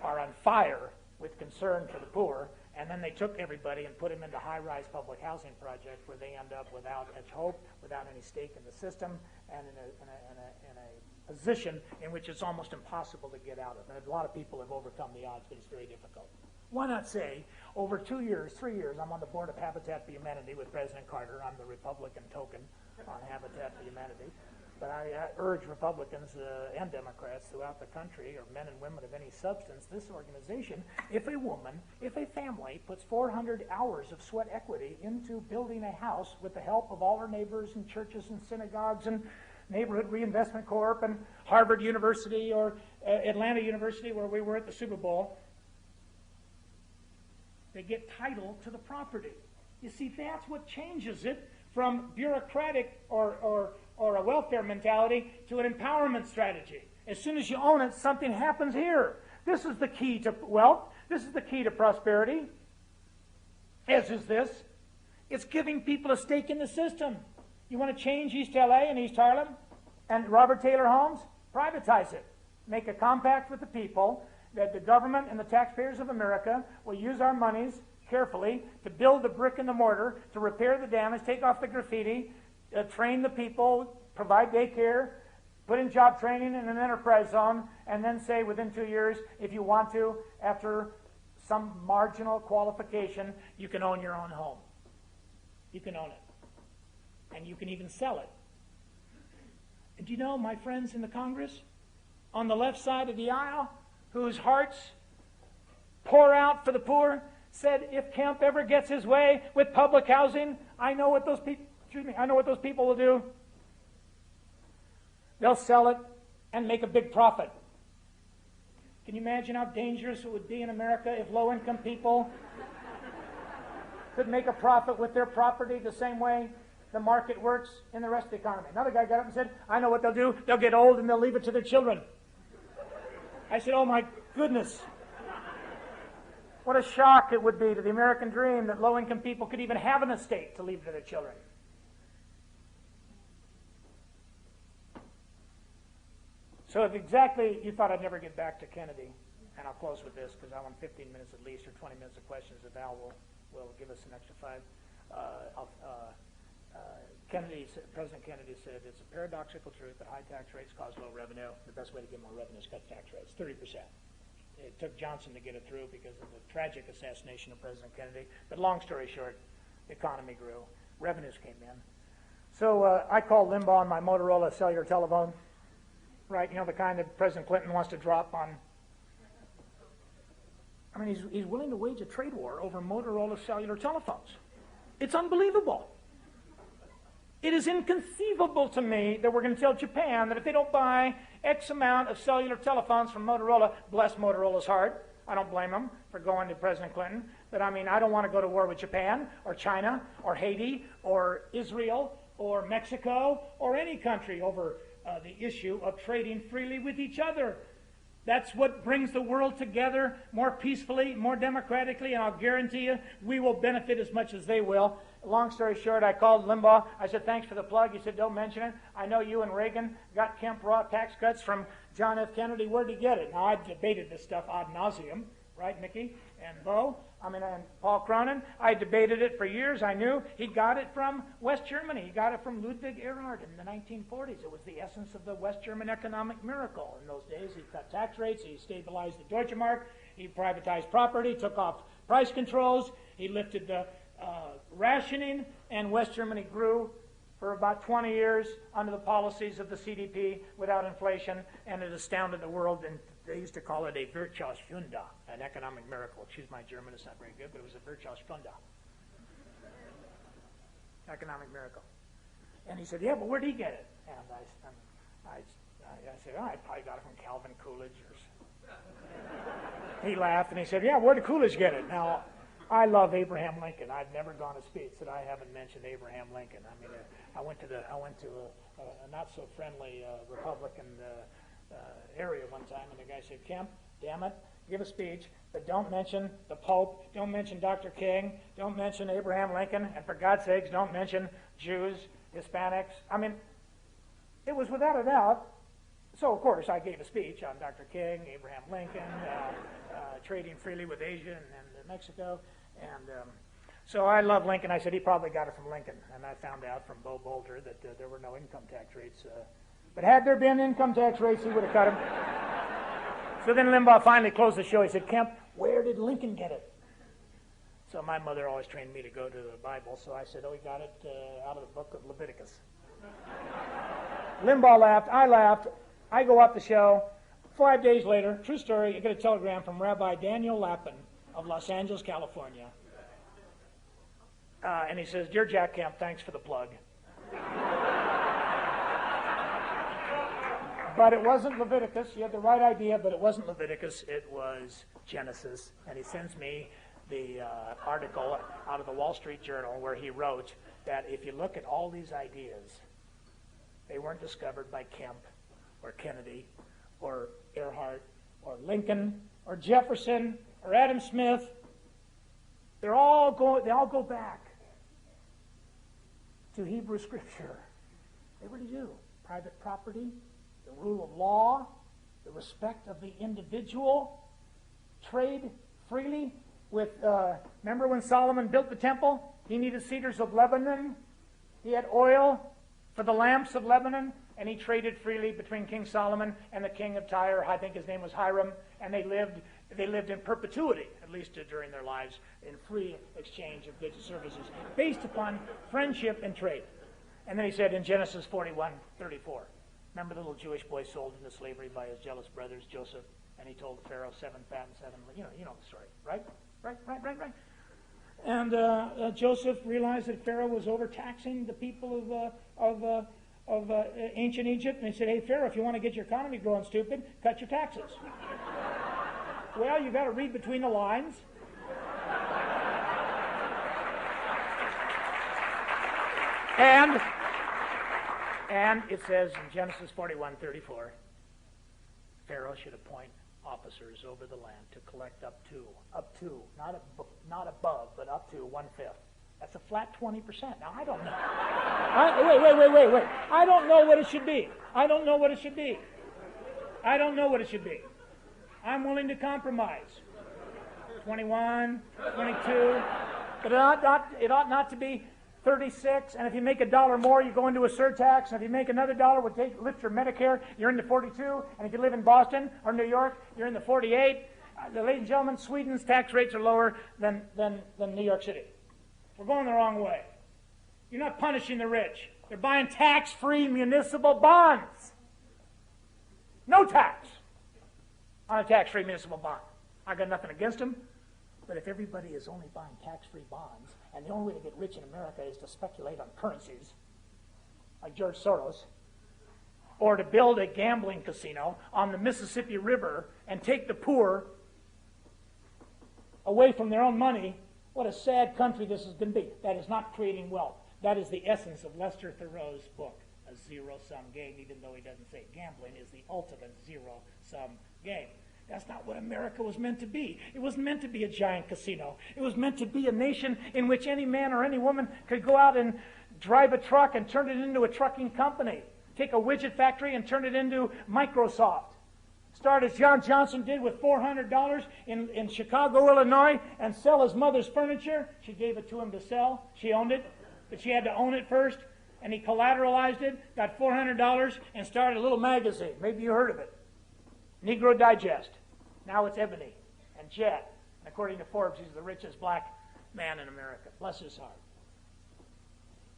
are on fire with concern for the poor, and then they took everybody and put them into high-rise public housing projects where they end up without much hope, without any stake in the system, and in a position in which it's almost impossible to get out of. And a lot of people have overcome the odds, but it's very difficult. Why not say, over 2 years, 3 years, I'm on the board of Habitat for Humanity with President Carter. I'm the Republican token on Habitat for Humanity. But I urge Republicans and Democrats throughout the country, or men and women of any substance, this organization, if a family puts 400 hours of sweat equity into building a house with the help of all our neighbors and churches and synagogues and Neighborhood Reinvestment Corp and Harvard University or Atlanta University where we were at the Super Bowl, they get title to the property. You see, that's what changes it from bureaucratic or a welfare mentality to an empowerment strategy. As soon as you own it, something happens here. This is the key to wealth. This is the key to prosperity. As is this. It's giving people a stake in the system. You want to change East LA and East Harlem and Robert Taylor homes? Privatize it. Make a compact with the people that the government and the taxpayers of America will use our monies carefully to build the brick and the mortar, to repair the damage, take off the graffiti, train the people, provide daycare, put in job training in an enterprise zone, and then say within 2 years, if you want to, after some marginal qualification, you can own your own home. You can own it. And you can even sell it. And do you know, my friends in the Congress, on the left side of the aisle, whose hearts pour out for the poor, said if Kemp ever gets his way with public housing, I know what those people will do. They'll sell it and make a big profit. Can you imagine how dangerous it would be in America if low-income people could make a profit with their property the same way the market works in the rest of the economy? Another guy got up and said, I know what they'll do. They'll get old and they'll leave it to their children. I said, oh my goodness. What a shock it would be to the American dream that low-income people could even have an estate to leave to their children. So if exactly you thought I'd never get back to Kennedy, and I'll close with this because I want 15 minutes at least, or 20 minutes of questions if Al will give us an extra 5. President Kennedy said it's a paradoxical truth that high tax rates cause low revenue. The best way to get more revenue is cut tax rates, 30%. It took Johnson to get it through because of the tragic assassination of President Kennedy. But long story short, the economy grew. Revenues came in. So I called Limbaugh on my Motorola cellular telephone, right? You know, the kind that President Clinton wants to drop on. I mean, he's willing to wage a trade war over Motorola cellular telephones. It's unbelievable. It is inconceivable to me that we're going to tell Japan that if they don't buy X amount of cellular telephones from Motorola, bless Motorola's heart, I don't blame them for going to President Clinton, but I mean, I don't want to go to war with Japan or China or Haiti or Israel or Mexico or any country over the issue of trading freely with each other. That's what brings the world together more peacefully, more democratically, and I'll guarantee you we will benefit as much as they will. long story short, I called Limbaugh. I said, thanks for the plug. He said, don't mention it. I know you and Reagan got Kemp raw tax cuts from John F. Kennedy. Where'd he get it? Now, I've debated this stuff ad nauseum, right, Mickey and Bo? And Paul Cronin. I debated it for years. I knew he got it from West Germany. He got it from Ludwig Erhard in the 1940s. It was the essence of the West German economic miracle in those days. He cut tax rates. He stabilized the Deutsche Mark. He privatized property, took off price controls. He lifted the rationing, and West Germany grew for about 20 years under the policies of the CDP without inflation, and it astounded the world. And they used to call it a Wirtschaftswunder, an economic miracle. Excuse my German, it's not very good, but it was a Wirtschaftswunder. Economic miracle. And he said, yeah, but where'd he get it? And I said, oh, I probably got it from Calvin Coolidge. He laughed, and he said, yeah, where did Coolidge get it? Now, I love Abraham Lincoln. I've never gone a speech that I haven't mentioned Abraham Lincoln. I mean, I went to a not so friendly Republican area one time, and the guy said, Kemp, damn it, give a speech, but don't mention the Pope, don't mention Dr. King, don't mention Abraham Lincoln, and for God's sakes, don't mention Jews, Hispanics. I mean, it was without a doubt. So, of course, I gave a speech on Dr. King, Abraham Lincoln, trading freely with Asia and Mexico. And so I love Lincoln. I said he probably got it from Lincoln. And I found out from Bo Boulter that there were no income tax rates. But had there been income tax rates, he would have cut them. So then Limbaugh finally closed the show. He said, Kemp, where did Lincoln get it? So my mother always trained me to go to the Bible. So I said, oh, he got it out of the book of Leviticus. Limbaugh laughed. I laughed. I go off the show. 5 days later, true story, I get a telegram from Rabbi Daniel Lapin of Los Angeles, California. And he says, Dear Jack Kemp, thanks for the plug. But it wasn't Leviticus. You had the right idea, but it wasn't Leviticus. It was Genesis. And he sends me the article out of the Wall Street Journal where he wrote that if you look at all these ideas, they weren't discovered by Kemp or Kennedy or Earhart or Lincoln or Jefferson or Adam Smith. They all go back to Hebrew Scripture. They really do. Private property, the rule of law, the respect of the individual, trade freely with, remember when Solomon built the temple? He needed cedars of Lebanon. He had oil for the lamps of Lebanon, and he traded freely between King Solomon and the king of Tyre. I think his name was Hiram, and they lived in perpetuity, at least during their lives, in free exchange of goods and services, based upon friendship and trade. And then he said in Genesis 41:34, remember the little Jewish boy sold into slavery by his jealous brothers, Joseph, and he told Pharaoh 7 fat and 7, you know the story, right? Right. And Joseph realized that Pharaoh was overtaxing the people of ancient Egypt, and he said, hey, Pharaoh, if you want to get your economy growing stupid, cut your taxes. Well, you got to read between the lines. And it says in Genesis 41:34, Pharaoh should appoint officers over the land to collect up to, not above, but up to 1/5. That's a flat 20%. Now, I don't know. Wait. I don't know what it should be. I don't know what it should be. I'm willing to compromise. 21, 22. But it ought not to be 36. And if you make $1 more, you go into a surtax. And if you make another $1, lift your Medicare, you're into 42. And if you live in Boston or New York, you're in the 48. Ladies and gentlemen, Sweden's tax rates are lower than New York City. We're going the wrong way. You're not punishing the rich. They're buying tax-free municipal bonds. No tax on a tax-free municipal bond. I got nothing against them, but if everybody is only buying tax-free bonds, and the only way to get rich in America is to speculate on currencies, like George Soros, or to build a gambling casino on the Mississippi River and take the poor away from their own money, what a sad country this is going to be. That is not creating wealth. That is the essence of Lester Thoreau's book, A Zero-Sum Game, even though he doesn't say gambling is the ultimate zero-sum game. That's not what America was meant to be. It wasn't meant to be a giant casino. It was meant to be a nation in which any man or any woman could go out and drive a truck and turn it into a trucking company. Take a widget factory and turn it into Microsoft. Start as John Johnson did with $400 in Chicago, Illinois, and sell his mother's furniture. She gave it to him to sell. She owned it, but she had to own it first. And he collateralized it, got $400, and started a little magazine. Maybe you heard of it. Negro Digest. Now it's Ebony and Jet. And according to Forbes, he's the richest black man in America. Bless his heart.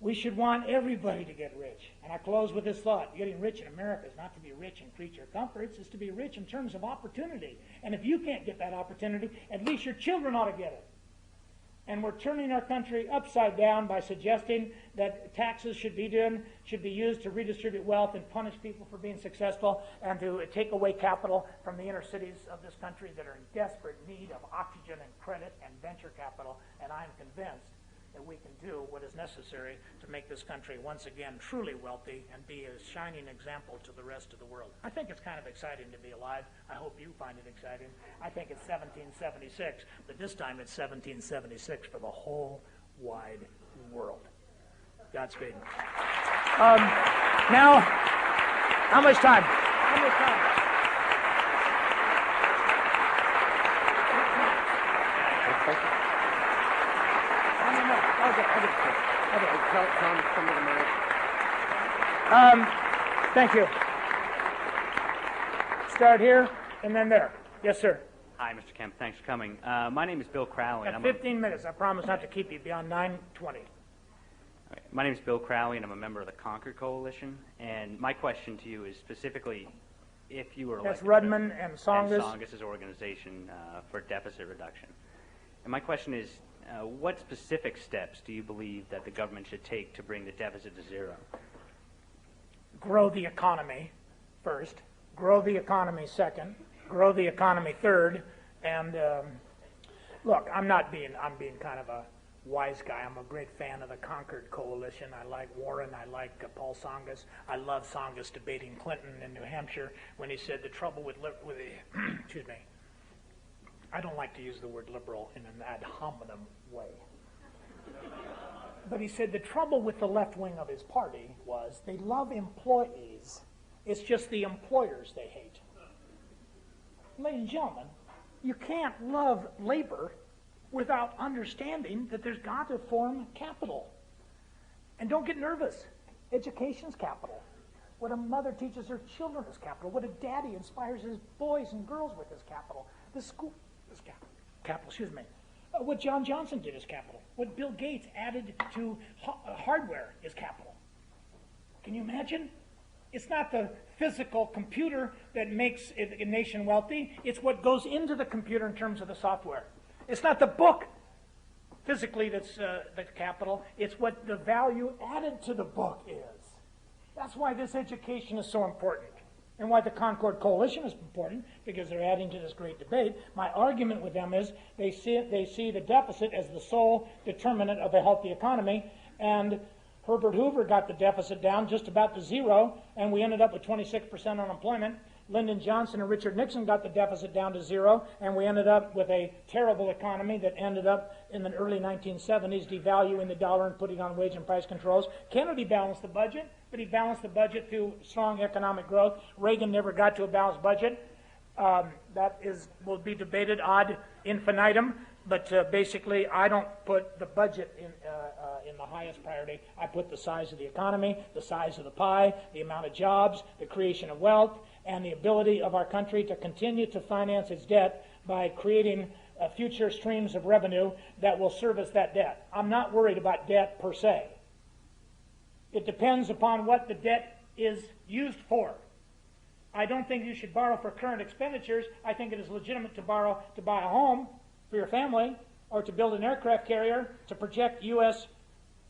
We should want everybody to get rich. And I close with this thought. Getting rich in America is not to be rich in creature comforts. It's to be rich in terms of opportunity. And if you can't get that opportunity, at least your children ought to get it. And we're turning our country upside down by suggesting that taxes should be used to redistribute wealth and punish people for being successful and to take away capital from the inner cities of this country that are in desperate need of oxygen and credit and venture capital. And I'm convinced that we can do what is necessary to make this country once again truly wealthy and be a shining example to the rest of the world. I think it's kind of exciting to be alive. I hope you find it exciting. I think it's 1776, but this time it's 1776 for the whole wide world. Godspeed. Now, how much time? How much time? Thank you. Start here and then there. Yes, sir. Hi, Mr. Kemp. Thanks for coming. My name is Bill Crowley. Got 15 minutes. I promise not to keep you beyond 9:20. My name is Bill Crowley, and I'm a member of the Concord Coalition. And my question to you is specifically, if you were elected... That's Rudman and Songus. And Songus' organization for deficit reduction. And my question is, what specific steps do you believe that the government should take to bring the deficit to zero? Grow the economy first, grow the economy second, grow the economy third, and look, I'm being kind of a wise guy. I'm a great fan of the Concord Coalition. I like Warren. I like Paul Songus. I love Songus debating Clinton in New Hampshire when he said the trouble with excuse me, I don't like to use the word liberal in an ad hominem way. But he said the trouble with the left wing of his party was they love employees. It's just the employers they hate. Ladies and gentlemen, you can't love labor without understanding that there's got to form capital. And don't get nervous. Education's capital. What a mother teaches her children is capital. What a daddy inspires his boys and girls with is capital. The school is capital, excuse me. What John Johnson did is capital. What Bill Gates added to hardware is capital. Can you imagine? It's not the physical computer that makes a nation wealthy. It's what goes into the computer in terms of the software. It's not the book physically that's the capital. It's what the value added to the book is. That's why this education is so important. And why the Concord Coalition is important, because they're adding to this great debate. My argument with them is they see the deficit as the sole determinant of a healthy economy, and Herbert Hoover got the deficit down just about to zero, and we ended up with 26% unemployment. Lyndon Johnson and Richard Nixon got the deficit down to zero, and we ended up with a terrible economy that ended up in the early 1970s devaluing the dollar and putting on wage and price controls. Kennedy balanced the budget, but he balanced the budget through strong economic growth. Reagan never got to a balanced budget. Will be debated ad infinitum, but basically I don't put the budget in the highest priority. I put the size of the economy, the size of the pie, the amount of jobs, the creation of wealth, and the ability of our country to continue to finance its debt by creating future streams of revenue that will service that debt. I'm not worried about debt per se. It depends upon what the debt is used for. I don't think you should borrow for current expenditures. I think it is legitimate to borrow to buy a home for your family, or to build an aircraft carrier, to project U.S.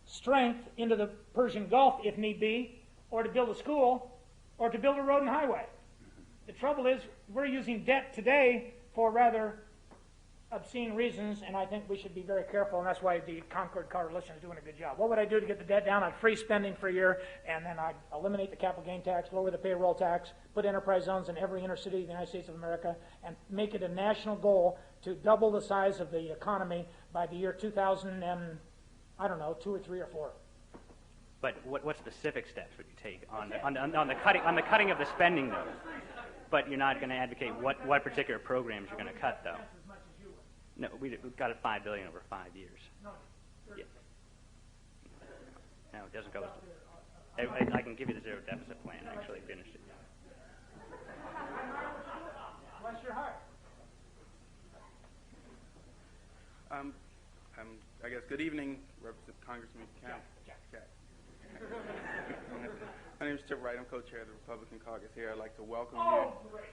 strength into the Persian Gulf if need be, or to build a school, or to build a road and highway. The trouble is we're using debt today for rather obscene reasons, and I think we should be very careful, and that's why the Concord Coalition is doing a good job. What would I do to get the debt down? I'd freeze spending for a year, and then I'd eliminate the capital gain tax, lower the payroll tax, put enterprise zones in every inner city of the United States of America, and make it a national goal to double the size of the economy by the year 2000 and, I don't know, 2 or 3 or 4. But what specific steps would you take on the cutting of the spending, though? But you're not going to advocate what particular programs you're going to cut, though. No, we've got it $5 billion over 5 years. Yeah. No, it doesn't go. I can give you the zero deficit plan. Actually, finish it. Bless your heart. I guess good evening, Congressman Kemp. My name is Chip Wright. I'm co-chair of the Republican caucus here. I'd like to welcome you. Great.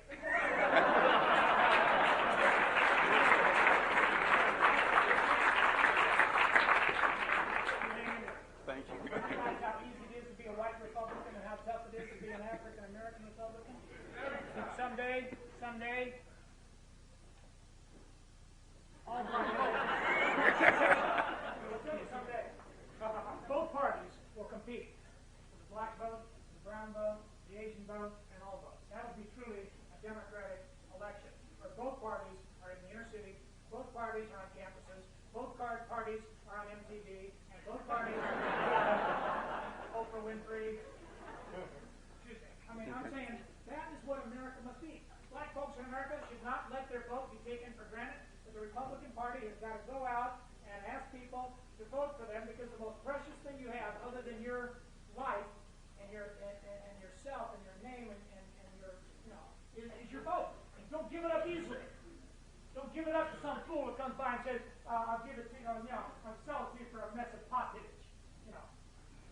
Thank you. You realize how easy it is to be a white Republican and how tough it is to be an African-American Republican? Someday, all someday, both parties will compete. The black vote, the brown vote, the Asian vote, and all votes. That will be truly a democratic election, where both parties are in the inner city, both parties are on campuses, both parties are on MTV, and both parties are on Oprah Winfrey. Excuse me. I mean, I'm saying that is what America must be. Black folks in America should not let their vote be taken for granted. But the Republican Party has got to go out and ask people to vote for them, because the most precious thing you have, other than your life and yourself and your name and your, is your vote. And don't give it up easily. Don't give it up to some fool who comes by and says, I'll give it to you, I'll sell it to you for a mess of pottage,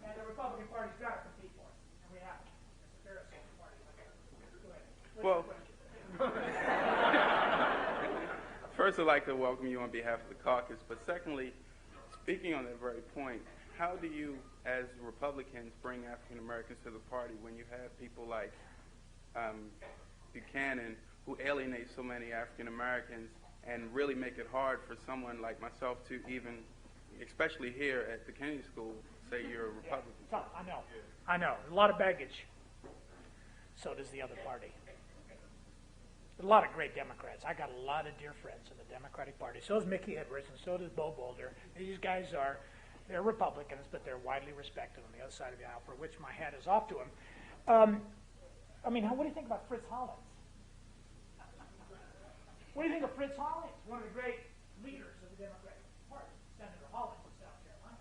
And the Republican Party's got to compete for it, and we have it. It's a very simple party. Go ahead. Well, first, I'd like to welcome you on behalf of the caucus. But secondly, speaking on that very point, how do you, as Republicans, bring African Americans to the party when you have people like Buchanan, who alienate so many African Americans and really make it hard for someone like myself to even, especially here at the Kennedy School, say you're a Republican? Yeah, I know. A lot of baggage. So does the other party. A lot of great Democrats. I got a lot of dear friends in the Democratic Party. So does Mickey Edwards, and so does Bo Boulder. These guys they're Republicans, but they're widely respected on the other side of the aisle, for which my hat is off to them. What do you think about Fritz Hollins? What do you think of Fritz Hollins, one of the great leaders of the Democratic Party? Senator Hollins of South Carolina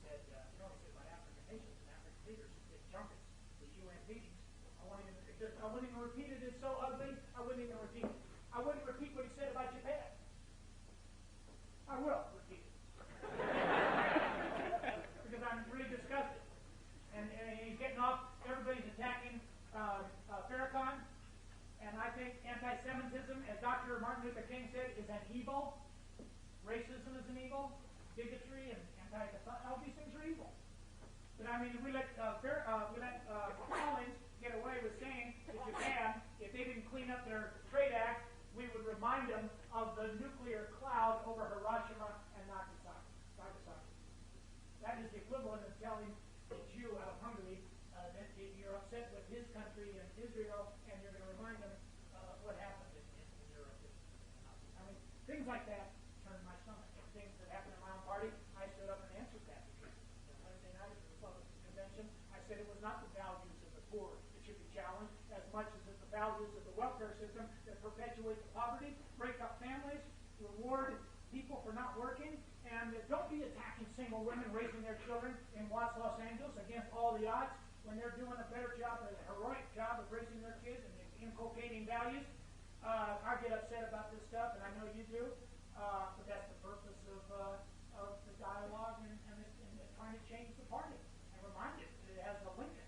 said, he said about African nations and African leaders who did junkets, the UN meetings. I wouldn't even repeat it. It's so ugly, I wouldn't even repeat it. I wouldn't repeat what he said about Japan. I will repeat it. Because I'm really disgusted. And he's getting off, everybody's attacking Farrakhan. And I think anti-Semitism, as Dr. Martin Luther King said, is an evil. Racism is an evil. Bigotry and all these things are evil. But if we let Hollins get away with saying to Japan, if they didn't clean up their trade act, we would remind them of the nuclear cloud over Hiroshima and Nagasaki. That is the equivalent of telling a Jew out of Hungary that you're upset with his country and Israel, and you're going to remind them what happened in Europe. Things like that turn my stomach. Things that happened in my own party, I stood up and answered that. Wednesday night at the Republican convention, I said it was not the values of the poor that should be challenged as much as it's the values of the welfare system that perpetuate the poverty, break up families, reward people for not working, and don't be attacking single women raising their children in Watts, Los Angeles against all the odds when they're doing a better job, a heroic job of raising their kids and inculcating values. I get upset about this stuff, and I know you do, but that's the purpose of the dialogue and trying to change the party and remind it that it has a Lincoln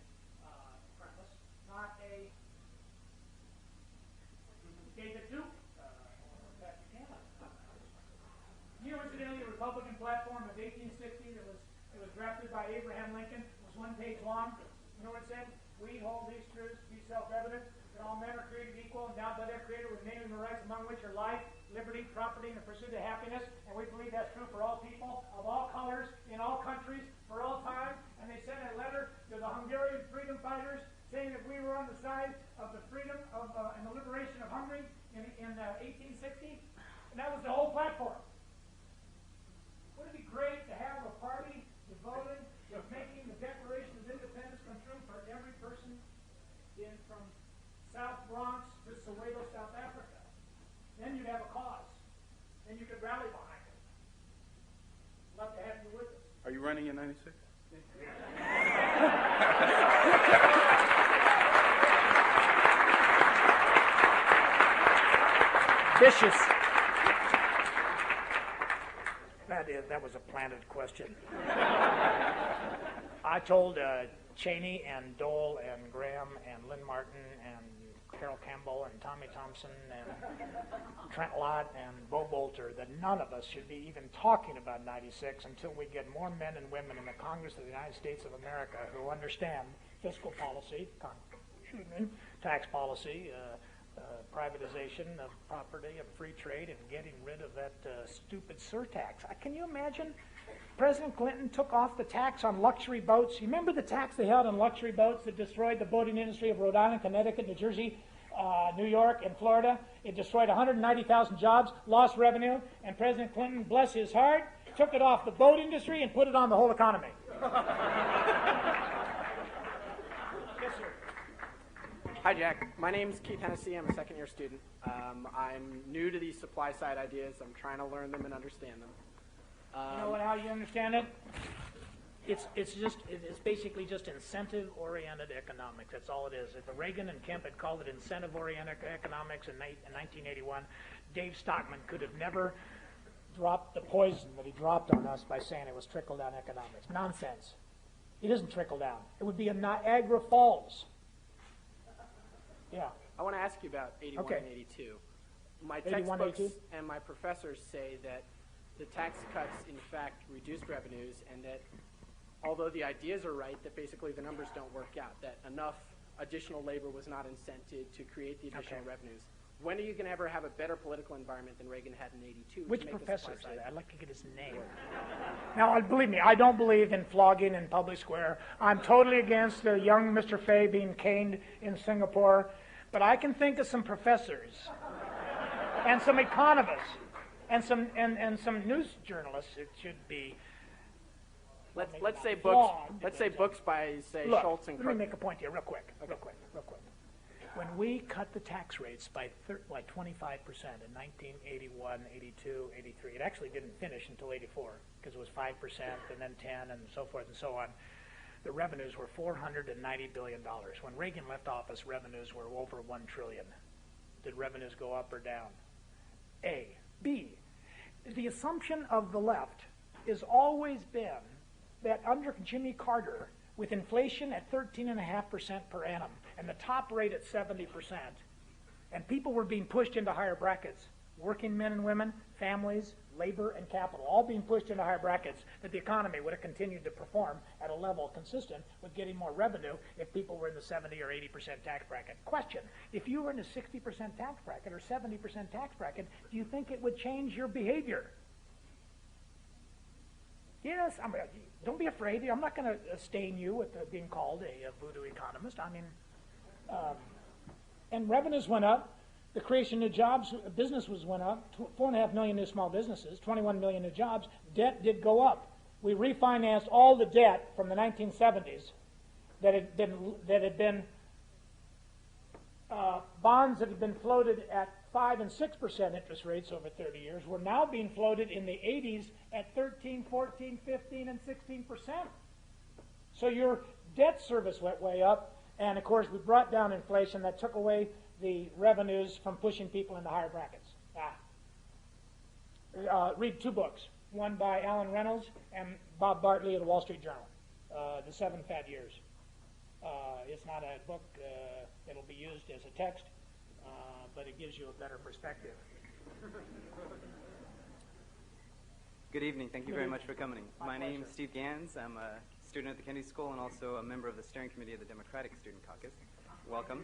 premise, not a David Duke. Incidentally, the Republican platform of 1860 that was drafted by Abraham Lincoln was one page long. You know what it said? We hold these truths to be self-evident, that that all men are created equal, endowed by their Creator with naming the rights among which are life, liberty, property, and the pursuit of happiness. And we believe that's true for all people, of all colors, in all countries, for all time. And they sent a letter to the Hungarian freedom fighters saying that we were on the side of the freedom of and the liberation of Hungary in 1860. And that was the whole platform. Wouldn't it be great to have a party devoted to making the Declaration of Independence come true for every person from South Bronx to Soweto, South Africa? Then you'd have a cause. Then you could rally behind it. Love to have you with us. Are you running in 96? Vicious. That was a planted question. I told Cheney and Dole and Graham and Lynn Martin and Carol Campbell and Tommy Thompson and Trent Lott and Bo Bolter that none of us should be even talking about 96 until we get more men and women in the Congress of the United States of America who understand fiscal policy, tax policy, privatization of property, of free trade, and getting rid of that stupid surtax. Can you imagine? President Clinton took off the tax on luxury boats. You remember the tax they had on luxury boats that destroyed the boating industry of Rhode Island, Connecticut, New Jersey, New York, and Florida? It destroyed 190,000 jobs, lost revenue, and President Clinton, bless his heart, took it off the boat industry and put it on the whole economy. Yes, sir. Hi, Jack. My name's Keith Hennessy. I'm a second-year student. I'm new to these supply-side ideas. I'm trying to learn them and understand them. You know how you understand it? It's basically just incentive-oriented economics. That's all it is. If Reagan and Kemp had called it incentive-oriented economics in 1981, Dave Stockman could have never dropped the poison that he dropped on us by saying it was trickle-down economics. Nonsense. It isn't trickle-down. It would be a Niagara Falls. Yeah. I want to ask you about 81 and 82. My textbooks and my professors say that the tax cuts, in fact, reduced revenues, and that although the ideas are right, that basically the numbers don't work out, that enough additional labor was not incented to create the additional revenues. When are you going to ever have a better political environment than Reagan had in 82? Which professor said that? I'd like to get his name. Now, believe me, I don't believe in flogging in public square. I'm totally against the young Mr. Fay being caned in Singapore, but I can think of some professors and some economists and some news journalists. It should be. Let's say books. Let's say books by Schultz and Krugman. Let me make a point here, real quick. When we cut the tax rates by 25% in 1981, 82, 83, it actually didn't finish until 84 because it was 5% and then 10 and so forth and so on. The revenues were $490 billion. When Reagan left office, revenues were over $1 trillion. Did revenues go up or down? A. B. The assumption of the left has always been that under Jimmy Carter, with inflation at 13.5% per annum and the top rate at 70%, and people were being pushed into higher brackets, working men and women, families, labor, and capital, all being pushed into higher brackets, that the economy would have continued to perform at a level consistent with getting more revenue if people were in the 70 or 80% tax bracket. Question, if you were in a 60% tax bracket or 70% tax bracket, do you think it would change your behavior? Yes, don't be afraid. I'm not going to stain you with being called a voodoo economist. And revenues went up. The creation of new jobs, businesses went up. 4.5 million new small businesses, 21 million new jobs. Debt did go up. We refinanced all the debt from the 1970s that had been bonds that had been floated at 5 and 6% interest rates over 30 years were now being floated in the 80s at 13, 14, 15, and 16%. So your debt service went way up, and of course we brought down inflation that took away the revenues from pushing people into higher brackets. Read two books, one by Alan Reynolds and Bob Bartley of the Wall Street Journal, The 7 Fat Years. It's not a book that'll be used as a text, but it gives you a better perspective. Good evening. Thank you very much for coming. My name is Steve Gans. I'm a student at the Kennedy School and also a member of the steering committee of the Democratic Student Caucus. welcome.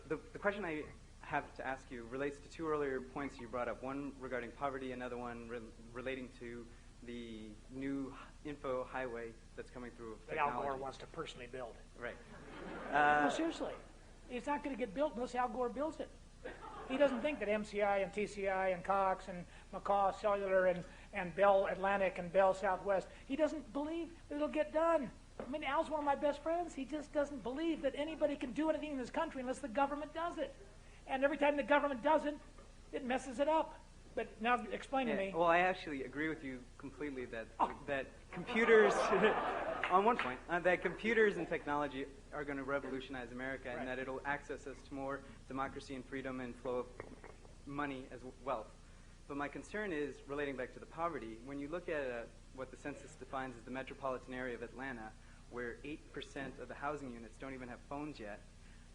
The question I have to ask you relates to two earlier points you brought up, one regarding poverty, another one relating to the new info highway that's coming through of that Al technology. Gore wants to personally build. Right. No, seriously. It's not going to get built unless Al Gore builds it. He doesn't think that MCI and TCI and Cox and McCaw Cellular and Bell Atlantic and Bell Southwest, he doesn't believe that it'll get done. I mean, Al's one of my best friends. He just doesn't believe that anybody can do anything in this country unless the government does it. And every time the government doesn't, it messes it up. But now explain to me. Well, I actually agree with you completely that computers, on one point, that computers and technology are going to revolutionize America, and that it'll access us to more democracy and freedom and flow of money as wealth. But my concern is, relating back to the poverty, when you look at what the census defines as the metropolitan area of Atlanta, where 8% of the housing units don't even have phones yet,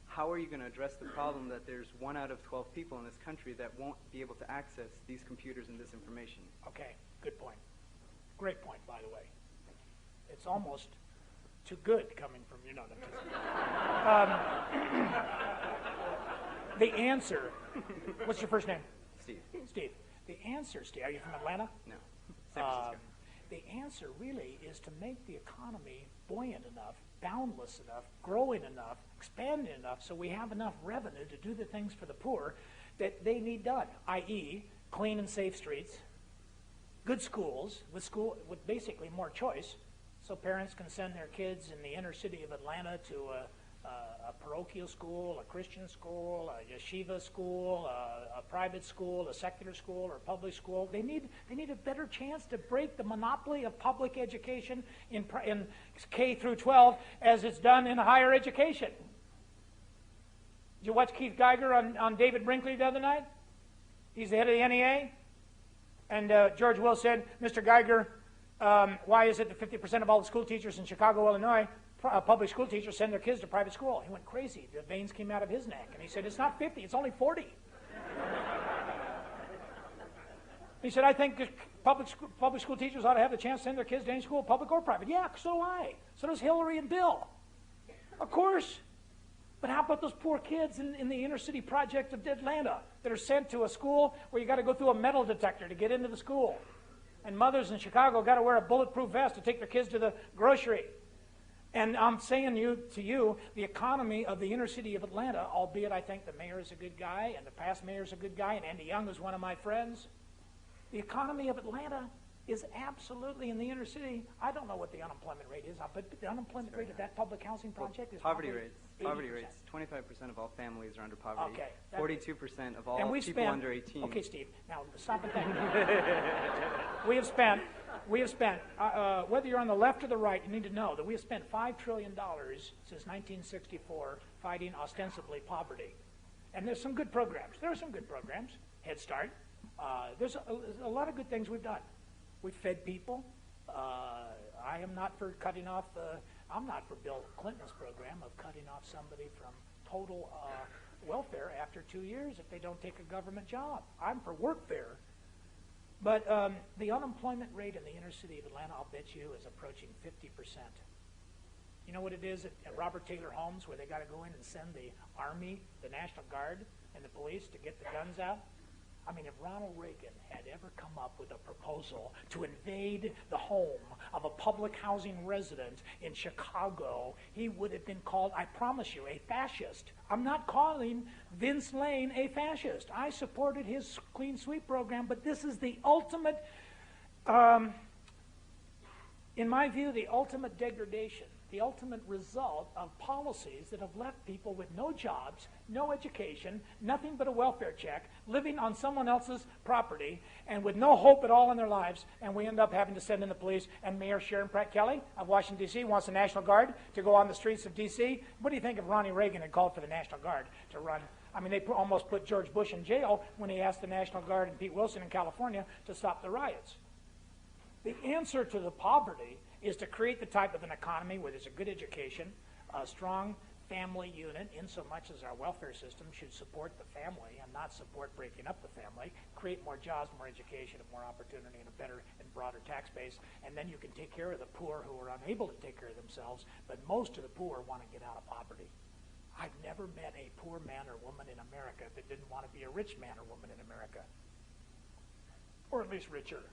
how are you going to address the problem that there's 1 out of 12 people in this country that won't be able to access these computers and this information? Okay, good point. Great point, by the way. It's almost too good coming from you. No, the answer, what's your first name? Steve. Steve. The answer, Steve, are you from Atlanta? No. San Francisco. The answer really is to make the economy buoyant enough, boundless enough, growing enough, expanding enough, so we have enough revenue to do the things for the poor that they need done, i.e., clean and safe streets, good schools, with basically more choice, so parents can send their kids in the inner city of Atlanta to a parochial school, a Christian school, a yeshiva school, a private school, a secular school, or a public school. They need a better chance to break the monopoly of public education in K through 12 as it's done in higher education. Did you watch Keith Geiger on David Brinkley the other night? He's the head of the NEA. And George Will said, Mr. Geiger, why is it that 50% of all the school teachers in Chicago, Illinois, public school teachers send their kids to private school? He went crazy. The veins came out of his neck. And he said, it's not 50, it's only 40. He said, I think public school teachers ought to have the chance to send their kids to any school, public or private. Yeah, so do I. So does Hillary and Bill. Of course. But how about those poor kids in the inner city project of Atlanta that are sent to a school where you got to go through a metal detector to get into the school? And mothers in Chicago got to wear a bulletproof vest to take their kids to the grocery. And I'm saying to you, the economy of the inner city of Atlanta, albeit I think the mayor is a good guy and the past mayor is a good guy and Andy Young is one of my friends, the economy of Atlanta is absolutely in the inner city. I don't know what the unemployment rate is, but the unemployment rate of that public housing project is poverty probably rates. 80%. Poverty rates. 25% of all families are under poverty. Okay. 42% of all people under 18. Okay, Steve. Now stop at that. We have spent. Whether you're on the left or the right, you need to know that we have spent $5 trillion since 1964 fighting ostensibly poverty. And there's some good programs. There are some good programs. Head Start. There's a lot of good things we've done. We've fed people. I am not for cutting off I'm not for Bill Clinton's program of cutting off somebody from total welfare after 2 years if they don't take a government job. I'm for workfare. But the unemployment rate in the inner city of Atlanta, I'll bet you, is approaching 50%. You know what it is at Robert Taylor Homes, where they got to go in and send the Army, the National Guard, and the police to get the guns out? I mean, if Ronald Reagan had ever come up with a proposal to invade the home of a public housing resident in Chicago, he would have been called, I promise you, a fascist. I'm not calling Vince Lane a fascist. I supported his clean sweep program, but this is the ultimate, in my view, the ultimate degradation, the ultimate result of policies that have left people with no jobs, no education, nothing but a welfare check, living on someone else's property, and with no hope at all in their lives, and we end up having to send in the police. And Mayor Sharon Pratt Kelly of Washington, D.C. wants the National Guard to go on the streets of D.C. What do you think if Ronnie Reagan had called for the National Guard to run? I mean, they almost put George Bush in jail when he asked the National Guard and Pete Wilson in California to stop the riots. The answer to the poverty is to create the type of an economy where there's a good education, a strong family unit, in so much as our welfare system should support the family and not support breaking up the family, create more jobs, more education, and more opportunity, and a better and broader tax base, and then you can take care of the poor who are unable to take care of themselves, but most of the poor want to get out of poverty. I've never met a poor man or woman in America that didn't want to be a rich man or woman in America, or at least richer.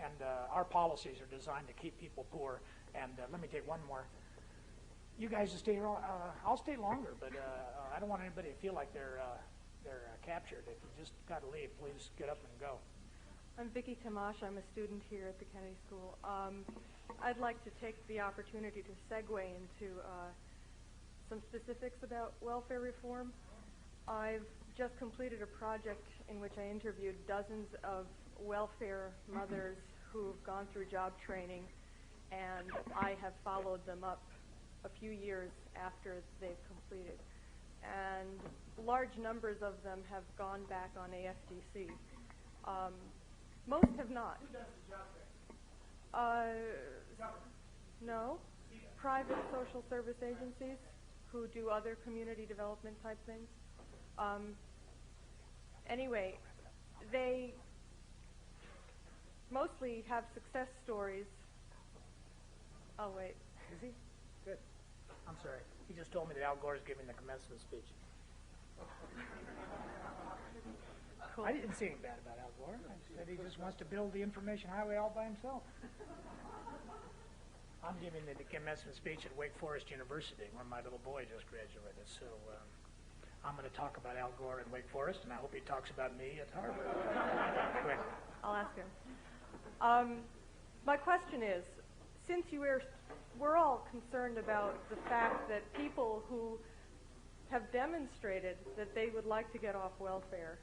And our policies are designed to keep people poor. And let me take one more. You guys stay here. I'll stay longer, but I don't want anybody to feel like they're captured. If you just got to leave, please get up and go. I'm Vicki Tamash. I'm a student here at the Kennedy School. I'd like to take the opportunity to segue into some specifics about welfare reform. I've just completed a project in which I interviewed dozens of welfare mothers who've gone through job training, and I have followed them up a few years after they've completed. And large numbers of them have gone back on AFDC. Most have not. Who does the job training? No. Private social service agencies who do other community development type things. Anyway, they mostly have success stories. Oh, wait. Is he? Good. I'm sorry. He just told me that Al Gore is giving the commencement speech. Cool. I didn't say anything bad about Al Gore. I said he just wants to build the information highway all by himself. I'm giving the commencement speech at Wake Forest University, where my little boy just graduated. So I'm going to talk about Al Gore in Wake Forest, and I hope he talks about me at Harvard. Quick. I'll ask him. My question is, since we're all concerned about the fact that people who have demonstrated that they would like to get off welfare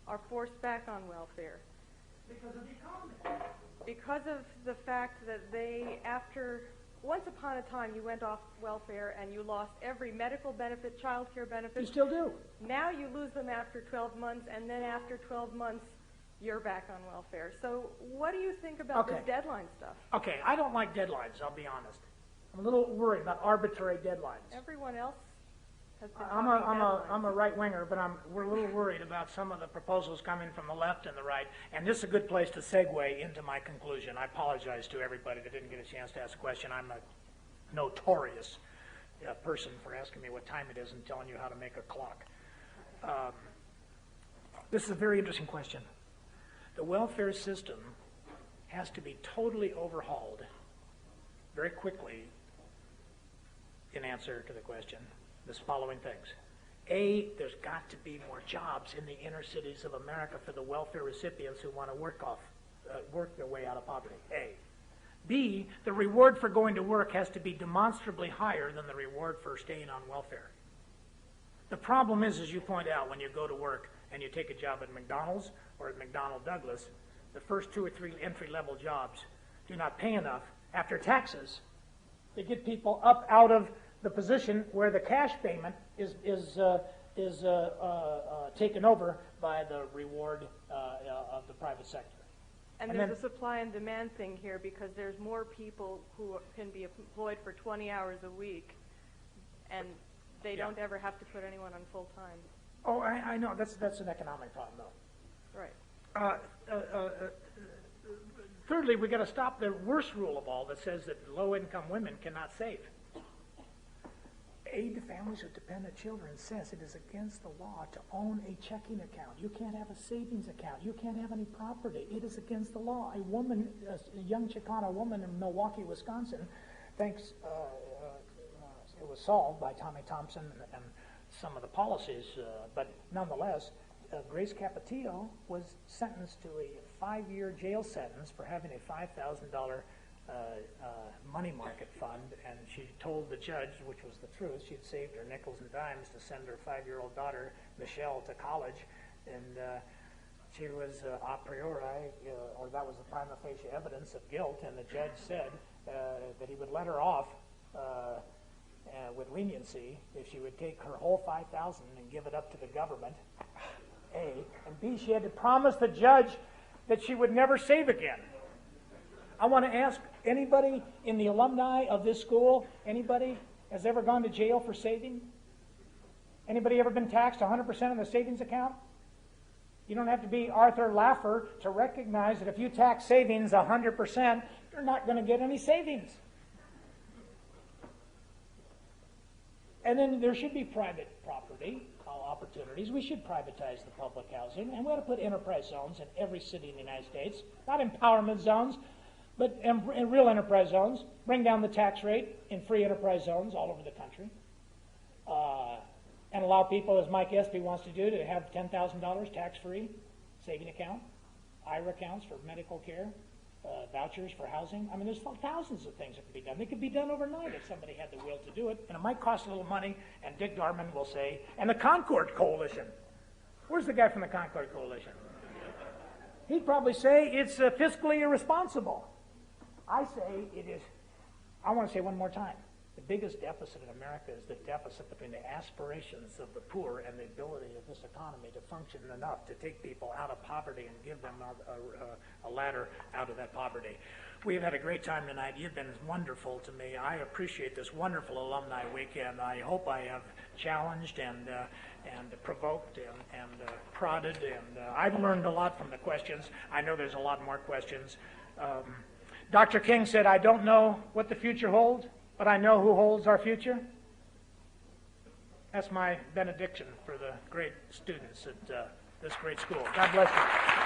are forced back on welfare. Because of the economy. Because of the fact that once upon a time you went off welfare and you lost every medical benefit, child care benefit. You still do. Now you lose them after 12 months, and then after 12 months you're back on welfare. So what do you think about this deadline stuff? Okay, I don't like deadlines, I'll be honest. I'm a little worried about arbitrary deadlines. Everyone else has been I'm a right-winger, but we're a little worried about some of the proposals coming from the left and the right, and this is a good place to segue into my conclusion. I apologize to everybody that didn't get a chance to ask a question. I'm a notorious person for asking me what time it is and telling you how to make a clock. This is a very interesting question. The welfare system has to be totally overhauled very quickly in answer to the question. There's following things. A, there's got to be more jobs in the inner cities of America for the welfare recipients who want to work their way out of poverty. A. B, the reward for going to work has to be demonstrably higher than the reward for staying on welfare. The problem is, as you point out, when you go to work and you take a job at McDonald's or at McDonnell Douglas, the first 2 or 3 entry-level jobs do not pay enough after taxes to get people up out of the position where the cash payment is taken over by the reward of the private sector. And there's a supply and demand thing here, because there's more people who can be employed for 20 hours a week, and they don't ever have to put anyone on full time. Oh, I know. That's an economic problem, though. Right. Thirdly, we got to stop the worst rule of all that says that low-income women cannot save. Aid to families with dependent children says it is against the law to own a checking account. You can't have a savings account. You can't have any property. It is against the law. A woman, a young Chicana woman in Milwaukee, Wisconsin, thanks it was solved by Tommy Thompson and some of the policies, but nonetheless, Grace Capetillo was sentenced to a 5-year jail sentence for having a $5,000 money market fund, and she told the judge, which was the truth, she'd saved her nickels and dimes to send her 5-year-old daughter, Michelle, to college, and she was a priori, or that was the prima facie evidence of guilt, and the judge said that he would let her off with leniency if she would take her whole $5,000 and give it up to the government, A, and B, she had to promise the judge that she would never save again. I want to ask anybody in the alumni of this school, anybody, has ever gone to jail for saving? Anybody ever been taxed 100% of the savings account? You don't have to be Arthur Laffer to recognize that if you tax savings 100%, you're not going to get any savings. And then there should be private property opportunities. We should privatize the public housing, and we ought to put enterprise zones in every city in the United States. Not empowerment zones, but in real enterprise zones. Bring down the tax rate in free enterprise zones all over the country. And allow people, as Mike Espy wants to do, to have $10,000 tax-free saving account, IRA accounts for medical care, vouchers for housing. I mean, there's thousands of things that can be done. They could be done overnight if somebody had the will to do it, and it might cost a little money, and Dick Garman will say, and the Concord Coalition. Where's the guy from the Concord Coalition? He'd probably say it's fiscally irresponsible. I say it is, I want to say one more time, the biggest deficit in America is the deficit between the aspirations of the poor and the ability of this economy to function enough to take people out of poverty and give them a ladder out of that poverty. We've had a great time tonight. You've been wonderful to me. I appreciate this wonderful alumni weekend. I hope I have challenged and provoked and prodded, and I've learned a lot from the questions. I know there's a lot more questions. Dr. King said, "I don't know what the future holds, but I know who holds our future." That's my benediction for the great students at this great school. God bless you.